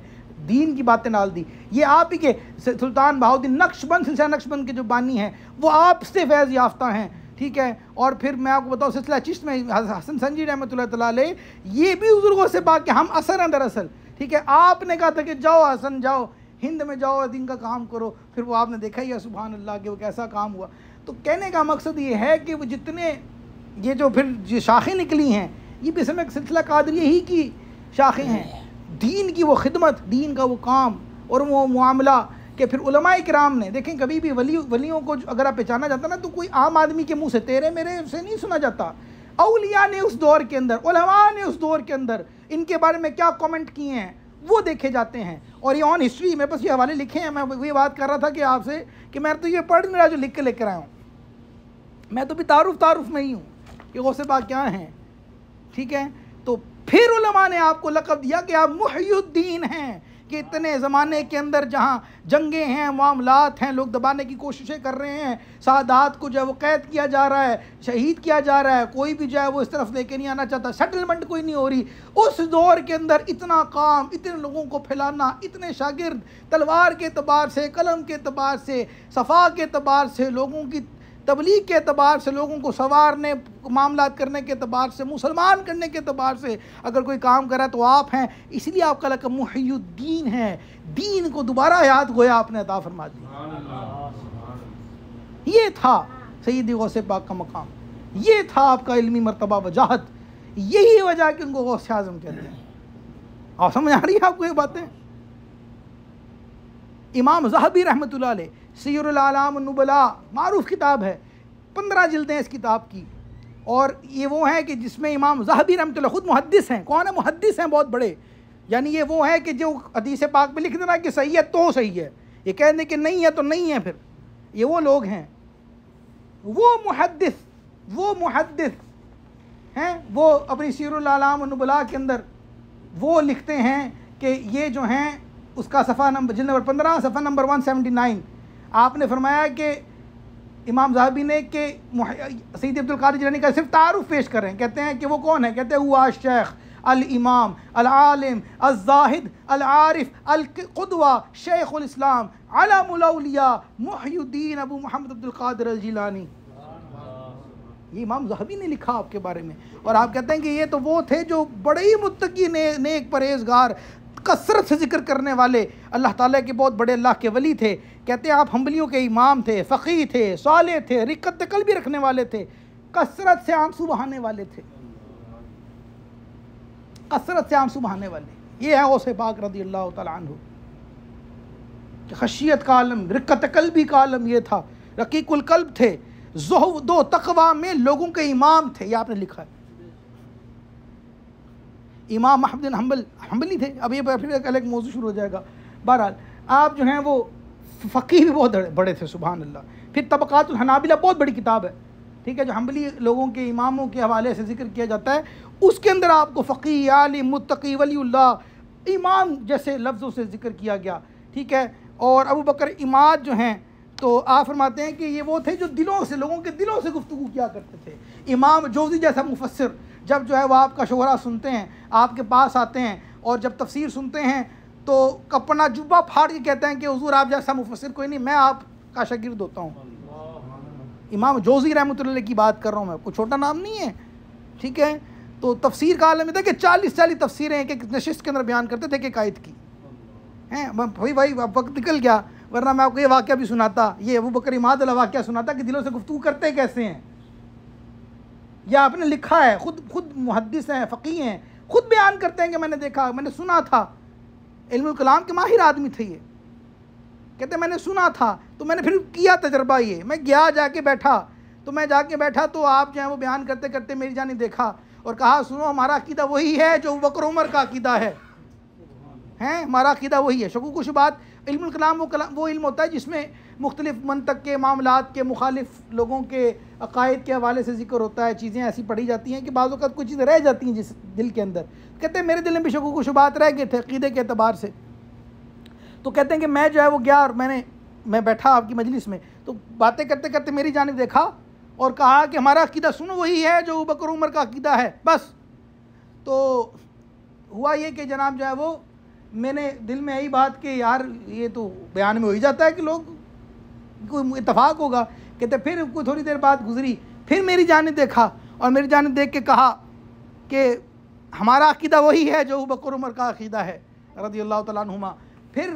دین کی باتیں ڈال دی. یہ آپ ہی کے سلطان بہاؤالدین نقشبند، سلسلہ نقشبند کے جو بانی ہیں وہ آپ سے فیض یافتہ ہیں، ٹھیک ہے. اور پھر میں آپ کو بتاؤں سلسلہ چشت میں حسن سنجی رحمۃ اللہ تعالیٰ علیہ، یہ بھی بزرگوں سے بات کہ ہم اثر ہیں دراصل، ٹھیک ہے. آپ نے کہا تھا کہ جاؤ حسن جاؤ ہند میں جاؤ دین کا کام کرو، پھر وہ آپ نے دیکھا ہی ہے سبحان اللہ کہ وہ کیسا کام ہوا. تو کہنے کا مقصد یہ ہے کہ وہ جتنے یہ جو پھر یہ شاخیں نکلی ہیں یہ بھی سمجھ سلسلہ قادریہ ہی کی شاخیں ہیں. دین کی وہ خدمت، دین کا وہ کام اور وہ معاملہ کہ پھر علماء کرام نے دیکھیں کبھی بھی ولیوں کو اگر آپ پہچانا جاتا نا تو کوئی عام آدمی کے منہ سے تیرے میرے سے نہیں سنا جاتا. اولیاء نے اس دور کے اندر، علماء نے اس دور کے اندر ان کے بارے میں کیا کامنٹ کیے ہیں وہ دیکھے جاتے ہیں. اور یہ آن ہسٹری میں بس یہ حوالے لکھے ہیں. میں یہ بات کر رہا تھا کہ آپ سے کہ میں تو یہ پڑھ نہیں رہا جو لکھ کے لے کر آیا ہوں، میں تو بھی تعارف میں ہی ہوں کہ غوث پاک کیا ہیں، ٹھیک ہے. تو پھر علماء نے آپ کو لقب دیا کہ آپ محی الدین ہیں، کہ اتنے زمانے کے اندر جہاں جنگیں ہیں، معاملات ہیں، لوگ دبانے کی کوششیں کر رہے ہیں، سادات کو جو ہے وہ قید کیا جا رہا ہے، شہید کیا جا رہا ہے، کوئی بھی جو ہے وہ اس طرف لے کے نہیں آنا چاہتا، سیٹلمنٹ کوئی نہیں ہو رہی. اس دور کے اندر اتنا کام، اتنے لوگوں کو پھیلانا، اتنے شاگرد، تلوار کے اعتبار سے، قلم کے اعتبار سے، صفا کے اعتبار سے، لوگوں کی تبلیغ کے اعتبار سے، لوگوں کو سنوارنے، معاملات کرنے کے اعتبار سے، مسلمان کرنے کے اعتبار سے اگر کوئی کام کرا تو آپ ہیں. اس لیے آپ کا لقب محی الدین ہے. دین کو دوبارہ یاد گویا آپ نے عطا فرما دیا. یہ تھا سیدی غوث پاک کا مقام، یہ تھا آپ کا علمی مرتبہ، وجاہت. یہی وجہ کہ ان کو غوث اعظم کہتے ہیں. آپ سمجھ آ رہی ہے آپ کو یہ باتیں؟ امام ذہبی رحمۃ اللہ علیہ سیر الاعلام النبلاء معروف کتاب ہے، 15 جلدیں اس کتاب کی. اور یہ وہ ہے کہ جس میں امام ذہبی رحمۃ اللہ خود محدث ہیں. کون ہے؟ محدث ہیں بہت بڑے. یعنی یہ وہ ہے کہ جو حدیث پاک میں لکھ دینا کہ صحیح ہے تو صحیح ہے، یہ کہہ دیں کہ نہیں ہے تو نہیں ہے. پھر یہ وہ لوگ ہیں، وہ محدث ہیں. وہ اپنی سیر الاعلام النبلاء کے اندر وہ لکھتے ہیں کہ یہ جو ہیں اس کا صفحہ نمبر جلد نمبر 15 صفحہ نمبر 179 آپ نے فرمایا کہ امام ذہبی نے کہ سید عبد القادر جیلانی کا صرف تعارف پیش کر رہے ہیں، کہتے ہیں کہ وہ کون ہے؟ کہتے ہیں ہوا الشیخ الامام العالم الزاہد العارف القدوہ شیخ الاسلام علم الاولیاء محی الدین ابو محمد عبد القادر الجیلانی۔ یہ امام ذہبی نے لکھا آپ کے بارے میں، اور آپ کہتے ہیں کہ یہ تو وہ تھے جو بڑے ہی متقی نیک پرہیزگار، کثرت سے ذکر کرنے والے، اللہ تعالیٰ کے بہت بڑے اللہ کے ولی تھے۔ کہتے ہیں آپ حنبلیوں کے امام تھے، فقیہ تھے، صالح تھے، رقت قلبی رکھنے والے تھے، کثرت سے آنسو بہانے والے تھے، کثرت سے آنسو بہانے والے۔ یہ ہے غوث پاک رضی اللہ تعالیٰ عنہ، کہ خشیت کا عالم، رقت قلبی کا عالم یہ تھا، رقیق القلب تھے، زہد و تقوی میں لوگوں کے امام تھے۔ یہ آپ نے لکھا ہے۔ امام احمد بن حنبل حنبلی تھے۔ اب یہ پھر ایک موضوع شروع ہو جائے گا۔ بہرحال آپ جو ہیں وہ فقیہ بھی بہت بڑے تھے، سبحان اللہ۔ پھر طبقات الحنابلہ بہت بڑی کتاب ہے، ٹھیک ہے، جو حنبلی لوگوں کے اماموں کے حوالے سے ذکر کیا جاتا ہے، اس کے اندر آپ کو فقیہ، عالم، متقی، ولی اللہ، امام جیسے لفظوں سے ذکر کیا گیا، ٹھیک ہے۔ اور ابو بکر اماد جو ہیں تو آپ فرماتے ہیں کہ یہ وہ تھے جو دلوں سے، لوگوں کے دلوں سے گفتگو کیا کرتے تھے۔ امام جوزی جیسا مفسر جب جو ہے وہ آپ کا شہرا سنتے ہیں، آپ کے پاس آتے ہیں اور جب تفسیر سنتے ہیں تو اپنا جبہ پھاڑ کے کہتے ہیں کہ حضور آپ جیسا مفسر کوئی نہیں، میں آپ کا شاگرد ہوتا ہوں۔ امام جوزی رحمۃ اللہ کی بات کر رہا ہوں میں، کوئی چھوٹا نام نہیں ہے، ٹھیک ہے۔ تو تفسیر کا عالم تھا کہ 40 تفسیریں ایک نشست کے اندر بیان کرتے تھے کہ آیت کی ہیں۔ بھائی وقت نکل گیا، ورنہ میں آپ کو یہ واقعہ بھی سناتا، یہ ابو بکر اماد والا واقعہ سناتا کہ دلوں سے گفتگو کرتے کیسے ہیں۔ یہ آپ نے لکھا ہے، خود محدث ہیں، فقیہ ہیں، خود بیان کرتے ہیں کہ میں نے دیکھا، میں نے سنا تھا۔ علم الکلام کے ماہر آدمی تھے یہ، کہتے ہیں میں نے سنا تھا تو میں نے پھر کیا تجربہ، یہ میں گیا جا کے بیٹھا تو آپ جو ہیں وہ بیان کرتے کرتے میری جانب دیکھا اور کہا سنو ہمارا عقیدہ وہی ہے جو ابو بکر عمر کا عقیدہ ہے، ہمارا عقیدہ وہی ہے۔ شکوک و شبہات، علم الکلام وہ علم ہوتا ہے جس میں مختلف منطق کے معاملات کے، مخالف لوگوں کے عقائد کے حوالے سے ذکر ہوتا ہے، چیزیں ایسی پڑھی جاتی ہیں کہ بعض اوقات کچھ چیزیں رہ جاتی ہیں جس دل کے اندر۔ کہتے ہیں میرے دل میں بھی شکوک و شبہات رہ گئے تھے عقیدے کے اعتبار سے، تو کہتے ہیں کہ میں جو ہے وہ گیا اور میں بیٹھا آپ کی مجلس میں، تو باتیں کرتے کرتے میری جانب دیکھا اور کہا کہ ہمارا عقیدہ سنو وہی ہے جو ابو بکر عمر کا عقیدہ ہے بس۔ تو ہوا یہ کہ جناب جو ہے وہ میں نے دل میں یہی بات کہ یار یہ تو بیان میں ہو ہی جاتا ہے کہ لوگ کوئی اتفاق ہوگا۔ کہتے پھر کوئی تھوڑی دیر بعد گزری، پھر میری جانب دیکھا اور میری جانب دیکھ کے کہا کہ ہمارا عقیدہ وہی ہے جو ابو بکر عمر کا عقیدہ ہے رضی اللہ تعالیٰ عنہما۔ پھر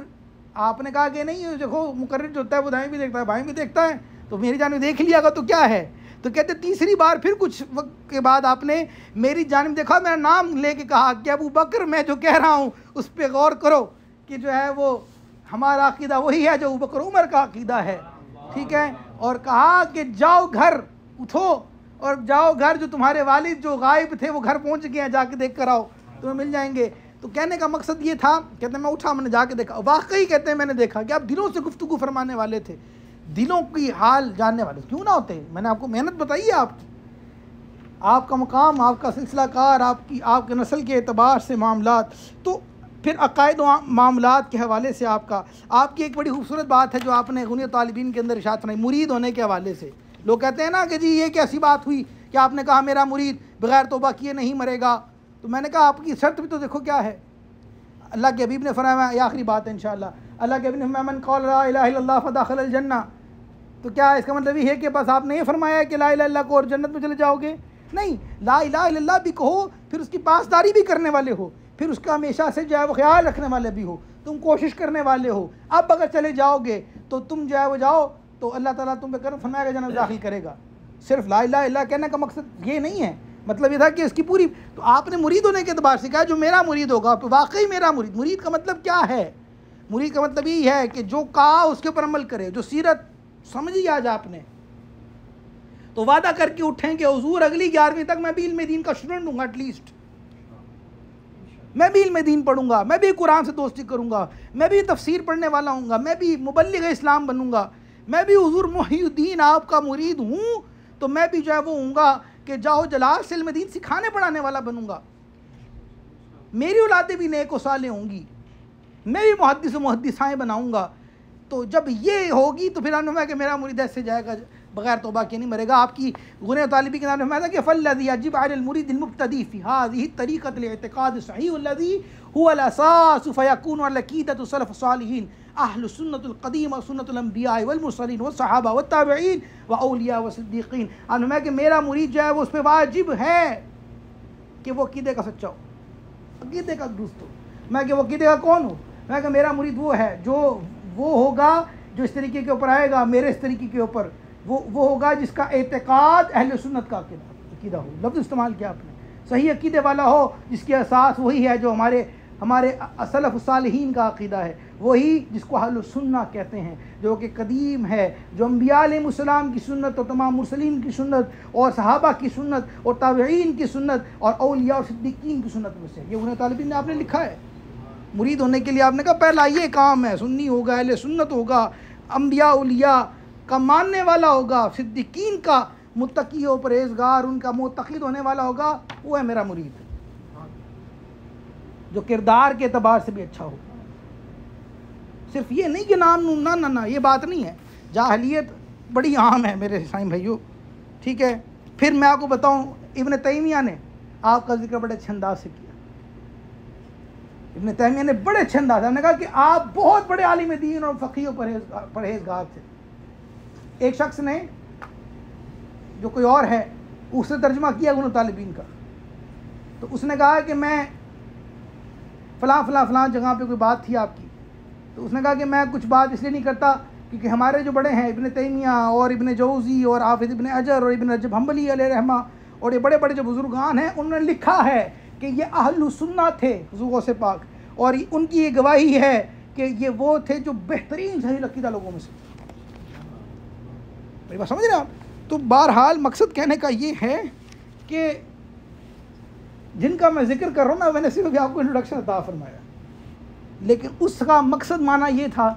آپ نے کہا کہ نہیں دیکھو مقرر جو ہوتا ہے وہ دائیں بھی دیکھتا ہے بائیں بھی دیکھتا ہے، تو میری جانب دیکھ لیا گا تو کیا ہے۔ تو کہتے تیسری بار پھر کچھ وقت کے بعد آپ نے میری جانب دیکھا، میرا نام لے کے کہا کہ ابو بکر میں جو کہہ رہا ہوں اس پہ غور کرو کہ جو ہے وہ ہمارا عقیدہ وہی ہے جو ابو بکر عمر کا عقیدہ ہے، ٹھیک ہے۔ اور کہا کہ جاؤ گھر، اٹھو اور جاؤ گھر، جو تمہارے والد جو غائب تھے وہ گھر پہنچ گئے ہیں، جا کے دیکھ کر آؤ تمہیں مل جائیں گے۔ تو کہنے کا مقصد یہ تھا، کہتے ہیں میں اٹھا، میں نے جا کے دیکھا، واقعی کہتے ہیں میں نے دیکھا کہ آپ دلوں سے گفتگو فرمانے والے تھے، دلوں کی حال جاننے والے، کیوں نہ ہوتے۔ میں نے آپ کو محنت بتائی ہے، آپ کا مقام، آپ کا سلسلہ کار، آپ کے نسل کے اعتبار سے معاملات، تو پھر عقائد و معاملات کے حوالے سے آپ کی ایک بڑی خوبصورت بات ہے جو آپ نے غنیۃ طالبین کے اندر ارشاد فرمائی، مرید ہونے کے حوالے سے۔ لوگ کہتے ہیں نا کہ جی یہ کیسی بات ہوئی کہ آپ نے کہا میرا مرید بغیر توبہ کیے نہیں مرے گا، تو میں نے کہا آپ کی شرط بھی تو دیکھو کیا ہے۔ اللہ کے حبیب نے فرمایا، یہ آخری بات ہے انشاءاللہ، اللہ کے حبیب نے فرمایا من قال لا الہ الا اللہ فدخل الجنہ، تو کیا اس کا مطلب یہ ہے کہ بس آپ نے یہ فرمایا ہے کہ لا الہ الا اللہ کو اور جنت میں چلے جاؤ گے؟ نہیں، لا الہ الا اللہ بھی کہو، پھر اس کی پاسداری بھی کرنے والے ہو، پھر اس کا ہمیشہ سے جو ہے وہ خیال رکھنے والے بھی ہو، تم کوشش کرنے والے ہو۔ اب اگر چلے جاؤ گے تو تم جو ہے وہ جاؤ تو اللہ تعالیٰ تم پہ کرم فرمائے گا، جنت داخل کرے گا۔ صرف لا الہ الا اللہ کہنے کا مقصد یہ نہیں ہے، مطلب یہ تھا کہ اس کی پوری، تو آپ نے مرید ہونے کے اعتبار سے کہا جو میرا مرید ہوگا تو واقعی میرا مرید۔ مرید کا مطلب کیا ہے؟ مرید کا مطلب یہ ہے کہ جو کہا اس کے اوپر عمل کرے، جو سیرت سمجھی آج آپ نے، تو وعدہ کر کے اٹھیں کہ حضور اگلی 11ویں تک میں بھی علم دین کا اسٹوڈنٹ ہوں گا، ایٹ لیسٹ میں بھی علم دین پڑھوں گا، میں بھی قرآن سے دوستی کروں گا، میں بھی تفسیر پڑھنے والا ہوں گا، میں بھی مبلغ اسلام بنوں گا، میں بھی حضور محی الدین آپ کا مرید ہوں، تو میں بھی جو ہے وہ ہوں گا کہ جاؤ جلال سے علم دین سکھانے پڑھانے والا بنوں گا، میری اولادیں بھی نیک و صالح ہوں گی، میں بھی محدث و محدثائیں بناؤں گا۔ تو جب یہ ہوگی تو پھر ہم کہ میرا مرید ایسے جائے گا بغیر توبہ کے نہیں مرے گا. آپ کی غنیۃ طالبی کے نام نے فرمایا کہ فالذی یجب علی المرید المبتدی فی هذه الطریقۃ الاعتقاد الصحیح الذی هو الاساس فیکون علی عقیدۃ السلف الصالحین اہل السنۃ القدیم وسنۃ الانبیاء والمرسلین والصحابہ والتابعین واولیاء والصدیقین. آپ نے فرمایا کہ میرا مرید جو ہے وہ اس پہ واجب ہے کہ وہ عقیدے کا سچا ہو, عقیدے کا درست ہو. میں کہ وہ عقیدے کا کون ہو؟ میں کہ میرا مرید وہ ہے جو وہ ہوگا جو اس طریقے کے اوپر آئے گا, میرے اس طریقے کے اوپر, وہ ہوگا جس کا اعتقاد اہل سنت کا عقیدہ ہو. لفظ استعمال کیا آپ نے, صحیح عقیدے والا ہو جس کی اساس وہی ہے جو ہمارے سلف الصالحین کا عقیدہ ہے, وہی جس کو اہل سنت کہتے ہیں, جو کہ قدیم ہے, جو انبیاء علیہ السلام کی سنت اور تمام مرسلین کی سنت اور صحابہ کی سنت اور تابعین کی سنت اور اولیاء اور صدیقین کی سنت میں سے. یہ انہیں طالبین نے آپ نے لکھا ہے. مرید ہونے کے لیے آپ نے کہا پہلا یہ کام ہے, سنی ہوگا, اہل سنت ہوگا, انبیاء اولیاء کا ماننے والا ہوگا, صدیقین کا متقی و پرہیزگار, ان کا معتقد ہونے والا ہوگا, وہ ہے میرا مرید, جو کردار کے اعتبار سے بھی اچھا ہو. صرف یہ نہیں کہ نام نہ یہ بات نہیں ہے. جاہلیت بڑی عام ہے میرے سائیں بھائیوں, ٹھیک ہے. پھر میں آپ کو بتاؤں, ابن تیمیہ نے آپ کا ذکر بڑے اچھے انداز سے کیا. ابن تیمیہ نے بڑے اچھے انداز سے, نے کہا کہ آپ بہت بڑے عالم دین اور فقیہ و پرہیزگار تھے. ایک شخص نے, جو کوئی اور ہے, اس نے ترجمہ کیا غنیۃ طالبین کا, تو اس نے کہا کہ میں فلاں جگہ پہ کوئی بات تھی آپ کی, تو اس نے کہا کہ میں کچھ بات اس لیے نہیں کرتا کیونکہ ہمارے جو بڑے ہیں ابن تیمیہ اور ابن جوزی اور حافظ ابن حجر اور ابن رجب حنبلی علیہ رحمہ اور یہ بڑے بڑے جو بزرگان ہیں, انہوں نے لکھا ہے کہ یہ اہل سنت تھے حضور غوث پاک, اور ان کی یہ گواہی ہے کہ یہ وہ تھے جو بہترین صحیح عقیدہ لوگوں میں سے. میری بات سمجھ رہے ہیں آپ؟ تو بہرحال مقصد کہنے کا یہ ہے کہ جن کا میں ذکر کر رہا ہوں نا, میں نے صرف آپ کو انٹروڈکشن عطا فرمایا, لیکن اس کا مقصد معنی یہ تھا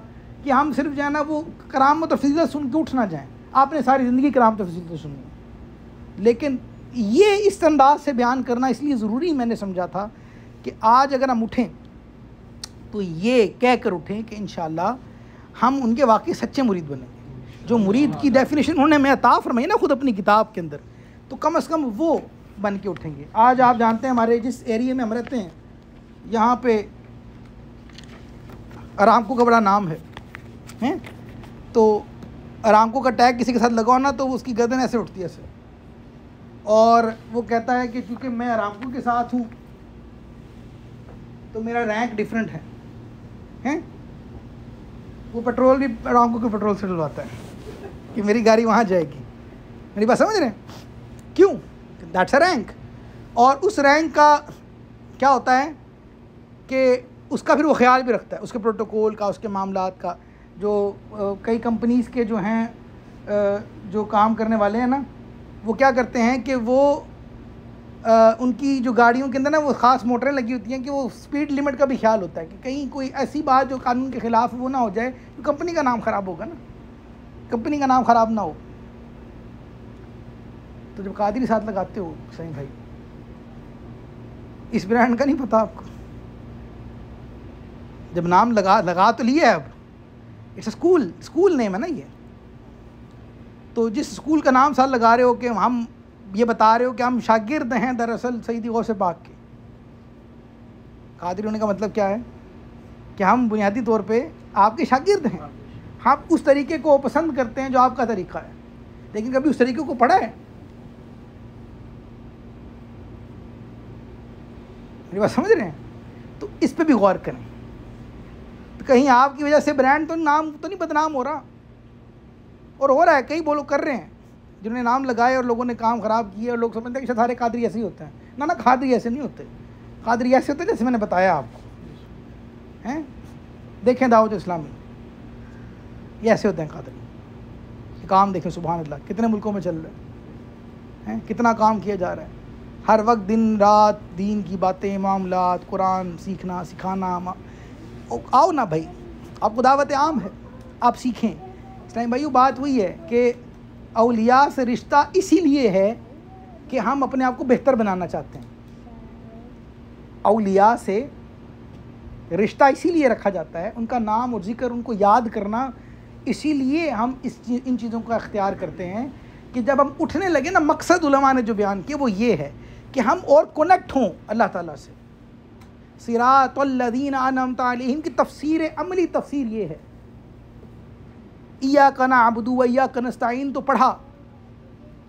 کہ ہم صرف جو ہے نا وہ کرامت اور فضیلت سن کے اٹھ نہ جائیں. آپ نے ساری زندگی کرامت اور فضیلت سنی, لیکن یہ اس انداز سے بیان کرنا اس لیے ضروری میں نے سمجھا تھا کہ آج اگر ہم اٹھیں تو یہ کہہ کر اٹھیں کہ انشاءاللہ ہم ان کے واقعی سچے مرید بنیں گے. جو مرید کی ڈیفینیشن انہوں نے میں عطا فرمائی نا خود اپنی کتاب کے اندر, تو کم از کم وہ بن کے اٹھیں گے. آج آپ جانتے ہیں ہمارے جس ایریے میں ہم رہتے ہیں, یہاں پہ ارامکو کا بڑا نام ہے, تو ارامکو کا ٹیگ کسی کے ساتھ لگاؤ نا تو اس کی گردن ایسے اٹھتی ہے ایسے, اور وہ کہتا ہے کہ چونکہ میں ارامکو کے ساتھ ہوں تو میرا رینک ڈیفرنٹ ہے. وہ پیٹرول بھی ارامکو کے پیٹرول سے ڈلواتا ہے کہ میری گاڑی وہاں جائے گی. میری بات سمجھ رہے ہیں؟ کیوں؟ That's a rank. اور اس رینک کا کیا ہوتا ہے کہ اس کا پھر وہ خیال بھی رکھتا ہے, اس کے پروٹوکول کا, اس کے معاملات کا. جو کئی کمپنیز کے جو ہیں جو کام کرنے والے ہیں نا, وہ کیا کرتے ہیں کہ وہ ان کی جو گاڑیوں کے اندر نا وہ خاص موٹریں لگی ہوتی ہیں کہ وہ سپیڈ لمٹ کا بھی خیال ہوتا ہے کہ کہیں کوئی ایسی بات جو قانون کے خلاف وہ نہ ہو جائے, تو کمپنی کا نام خراب ہوگا نا, کمپنی کا نام خراب نہ ہو. تو جب قادری ساتھ لگاتے ہو صحیح بھائی, اس برانڈ کا نہیں پتہ آپ کو, جب نام لگا تو لیا ہے, اب اٹس اے اسکول نیم ہے نا یہ, تو جس اسکول کا نام ساتھ لگا رہے ہو کہ ہم یہ بتا رہے ہو کہ ہم شاگرد ہیں دراصل سیدی غوث پاک کے. قادری ہونے کا مطلب کیا ہے کہ ہم بنیادی طور پہ آپ کے شاگرد ہیں, ہم اس طریقے کو پسند کرتے ہیں جو آپ کا طریقہ ہے, لیکن کبھی اس طریقے کو پڑھا ہے؟ میری بات سمجھ رہے ہیں؟ تو اس پہ بھی غور کریں. تو کہیں آپ کی وجہ سے برانڈ تو نام تو نہیں بدنام ہو رہا, اور ہو رہا ہے, کئی لوگ کر رہے ہیں جنہوں نے نام لگائے اور لوگوں نے کام خراب کیے, اور لوگ سمجھتے ہیں کہ سارے قادری ایسے ہی ہوتے ہیں. نہ قادری ایسے نہیں ہوتے. قادری ایسے ہوتے جیسے میں نے بتایا آپ کو ہیں. دیکھیں دعوت اسلامی, یہ ایسے ہوتے ہیں قادری. کام دیکھیں سبحان اللہ کتنے ملکوں میں چل رہے ہیں, کتنا کام کیا جا رہا ہے. ہر وقت دن رات دین کی باتیں, معاملات, قرآن سیکھنا سکھانا. آؤ نا بھائی, آپ کو دعوت عام ہے, آپ سیکھیں. اسلام بھائیو بات وہی ہے کہ اولیاء سے رشتہ اسی لیے ہے کہ ہم اپنے آپ کو بہتر بنانا چاہتے ہیں. اولیاء سے رشتہ اسی لیے رکھا جاتا ہے, ان کا نام اور ذکر, ان کو یاد کرنا, اسی لیے ہم ان چیزوں کا اختیار کرتے ہیں کہ جب ہم اٹھنے لگے نا، مقصد علماء نے جو بیان کیا وہ یہ ہے کہ ہم اور کنیکٹ ہوں اللہ تعالیٰ سے. صراط الذین انعمت علیہم کی تفسیر، عملی تفسیر یہ ہے. ایاک نعبد و ایاک نستعین تو پڑھا،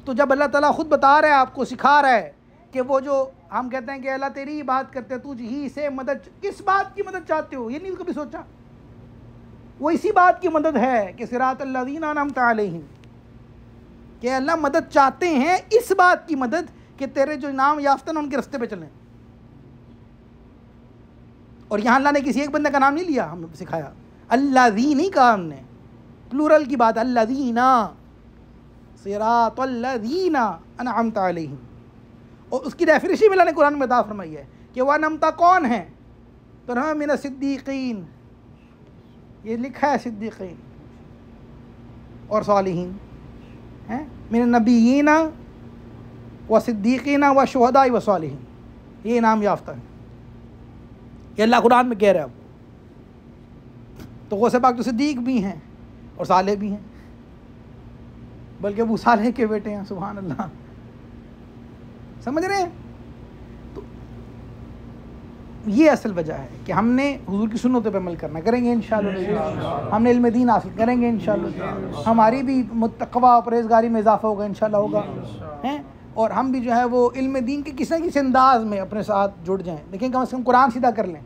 تو جب اللہ تعالیٰ خود بتا رہا ہے، آپ کو سکھا رہا ہے کہ وہ جو ہم کہتے ہیں کہ اللہ تیری ہی بات کرتے ہیں، تجھ ہی سے مدد، کس بات کی مدد چاہتے ہو؟ یہ نہیں کبھی سوچا؟ وہ اسی بات کی مدد ہے کہ صراط الذین انعمت علیہم، کہ اللہ مدد چاہتے ہیں اس بات کی مدد کہ تیرے جو انعام یافتہ ہیں ان کے رستے پہ چلیں. اور یہاں اللہ نے کسی ایک بندے کا نام نہیں لیا، ہم سکھایا الذین نہیں کہا ہم نے، پلورل کی بات، الذین، صراط الذین انعمت علیہم. اور اس کی ڈیفینیشن بھی اللہ نے قرآن میں عطا فرمائی ہے کہ وہ انعمتا کون ہیں، تو من الصدیقین، یہ لکھا ہے صدیقین اور صالحین ہیں، من النبیین و صدیقین و شہداء و صالحین، یہ انعام یافتہ ہے. یہ اللہ قرآن میں کہہ رہا ہے. تو غوث پاک تو صدیق بھی ہیں اور صالح بھی ہیں، بلکہ ابو صالح کے بیٹے ہیں. سبحان اللہ، سمجھ رہے ہیں؟ تو یہ اصل وجہ ہے کہ ہم نے حضور کی سنتوں پہ عمل کرنا، کریں گے انشاءاللہ. ہم نے علم دین حاصل کریں گے انشاءاللہ، ہماری بھی تقویٰ و پرہیزگاری میں اضافہ ہوگا انشاءاللہ ہوگا ہیں، اور ہم بھی جو ہے وہ علم دین کے کسی نہ کسی انداز میں اپنے ساتھ جڑ جائیں. دیکھیں کم از کم قرآن سیدھا کر لیں.